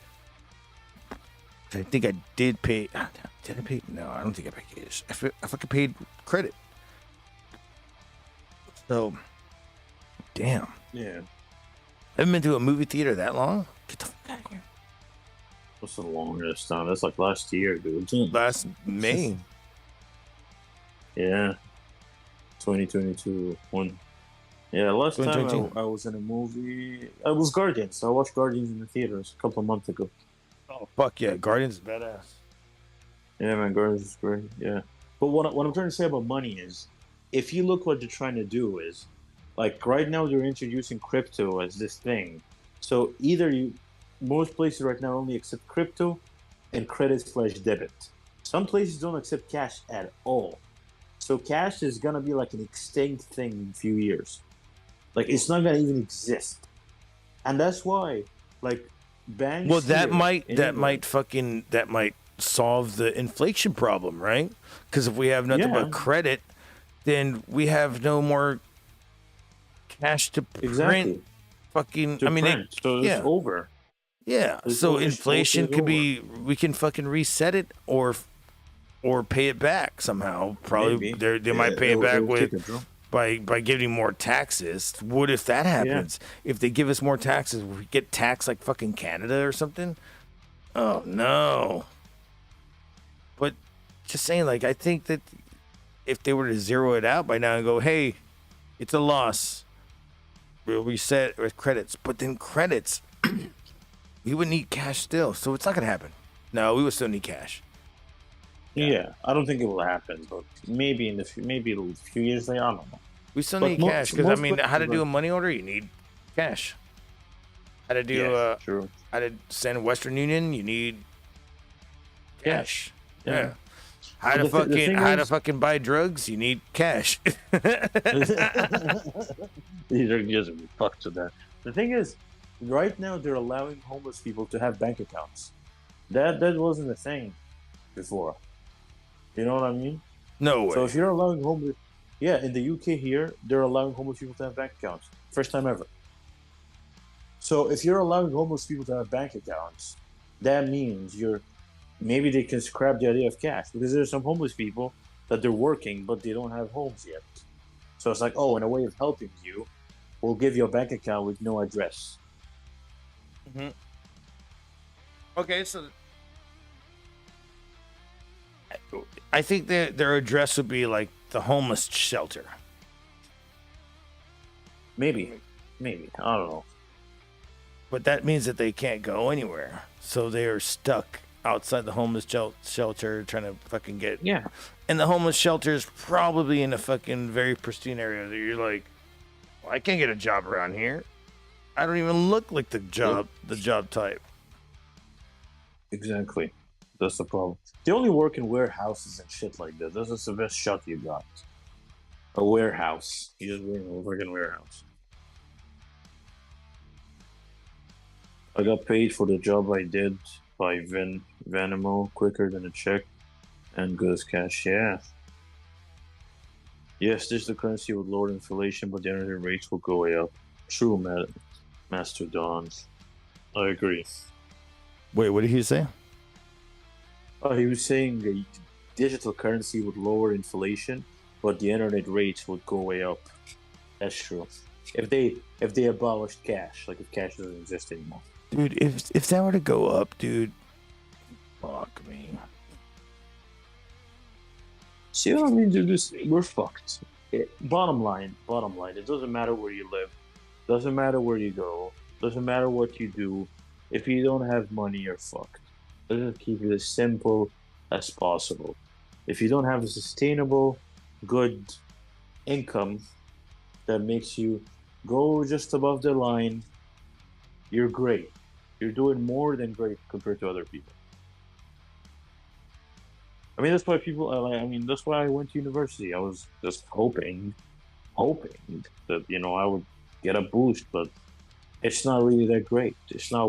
I think I did pay. Did I pay? No, I don't think I paid cash. I fucking paid credit. So, damn.
Yeah.
I haven't been to a movie theater that long. Get the fuck out of here.
What's the longest time? That's like last year, dude.
Last May.
Yeah. 2022. Yeah, last time I was in a movie. It was Guardians. I watched Guardians in the theaters a couple of months ago.
Oh, fuck yeah. Guardians is badass.
Yeah, man. Guardians is great. Yeah. But what I'm trying to say about money is, if you look what they're trying to do is, like right now they're introducing crypto as this thing. So most places right now only accept crypto and credit/debit. Some places don't accept cash at all. So cash is gonna be like an extinct thing in a few years. Like it's not gonna even exist. And that's why, like, banks.
Well, that might solve the inflation problem, right? Because if we have nothing but credit, then we have no more cash to print. Fucking,
so it's over.
Yeah. So inflation could be, we can fucking reset it or pay it back somehow. Probably they might pay it back by giving more taxes. What if that happens? Yeah. If they give us more taxes, we get taxed like fucking Canada or something. Oh no. But just saying, like, I think that if they were to zero it out by now and go, hey, it's a loss, we'll reset with credits. But then credits, we would need cash still. So it's not going to happen. No, we would still need cash.
Yeah, I don't think it will happen, but maybe a few years later, I don't know.
We still need cash because, I mean, how to do a money order, you need cash. How to do how to send Western Union, you need cash. Yeah. How to fucking buy drugs, you need cash.
You're just fucked with that. The thing is, right now they're allowing homeless people to have bank accounts. That wasn't a thing before. You know what I mean?
No way.
So if you're allowing homeless, in the UK here, they're allowing homeless people to have bank accounts. First time ever. So if you're allowing homeless people to have bank accounts, that means maybe they can scrap the idea of cash, because there's some homeless people that they're working but they don't have homes yet. So it's like, in a way of helping you, we'll give you a bank account with no address.
Mm-hmm. Okay, so I think that their address would be like the homeless shelter.
Maybe. I don't know.
But that means that they can't go anywhere. So they are stuck outside the homeless shelter trying to fucking get...
Yeah.
And the homeless shelter is probably in a fucking very pristine area that you're like, well, I can't get a job around here. I don't even look like the job type.
Exactly. That's the problem. They only work in warehouses and shit like that. This is the best shot you got. A warehouse. You just work in a freaking warehouse. I got paid for the job I did by Venmo quicker than a check and good as cash. Yeah. Yes, digital currency would lower inflation, but the internet rates will go way up. True, Master Don. I agree.
Wait, what did he say?
Oh, he was saying the digital currency would lower inflation, but the internet rates would go way up. That's true. If they abolished cash, like if cash doesn't exist anymore.
Dude, if that were to go up, dude, fuck me.
See what I mean, dude? We're fucked. Bottom line, it doesn't matter where you live, doesn't matter where you go, doesn't matter what you do. If you don't have money, you're fucked. Let's just keep it as simple as possible. If you don't have a sustainable, good income that makes you go just above the line, you're great. You're doing more than great compared to other people. I mean, that's why that's why I went to university. I was just hoping that, I would get a boost, but it's not really that great. It's not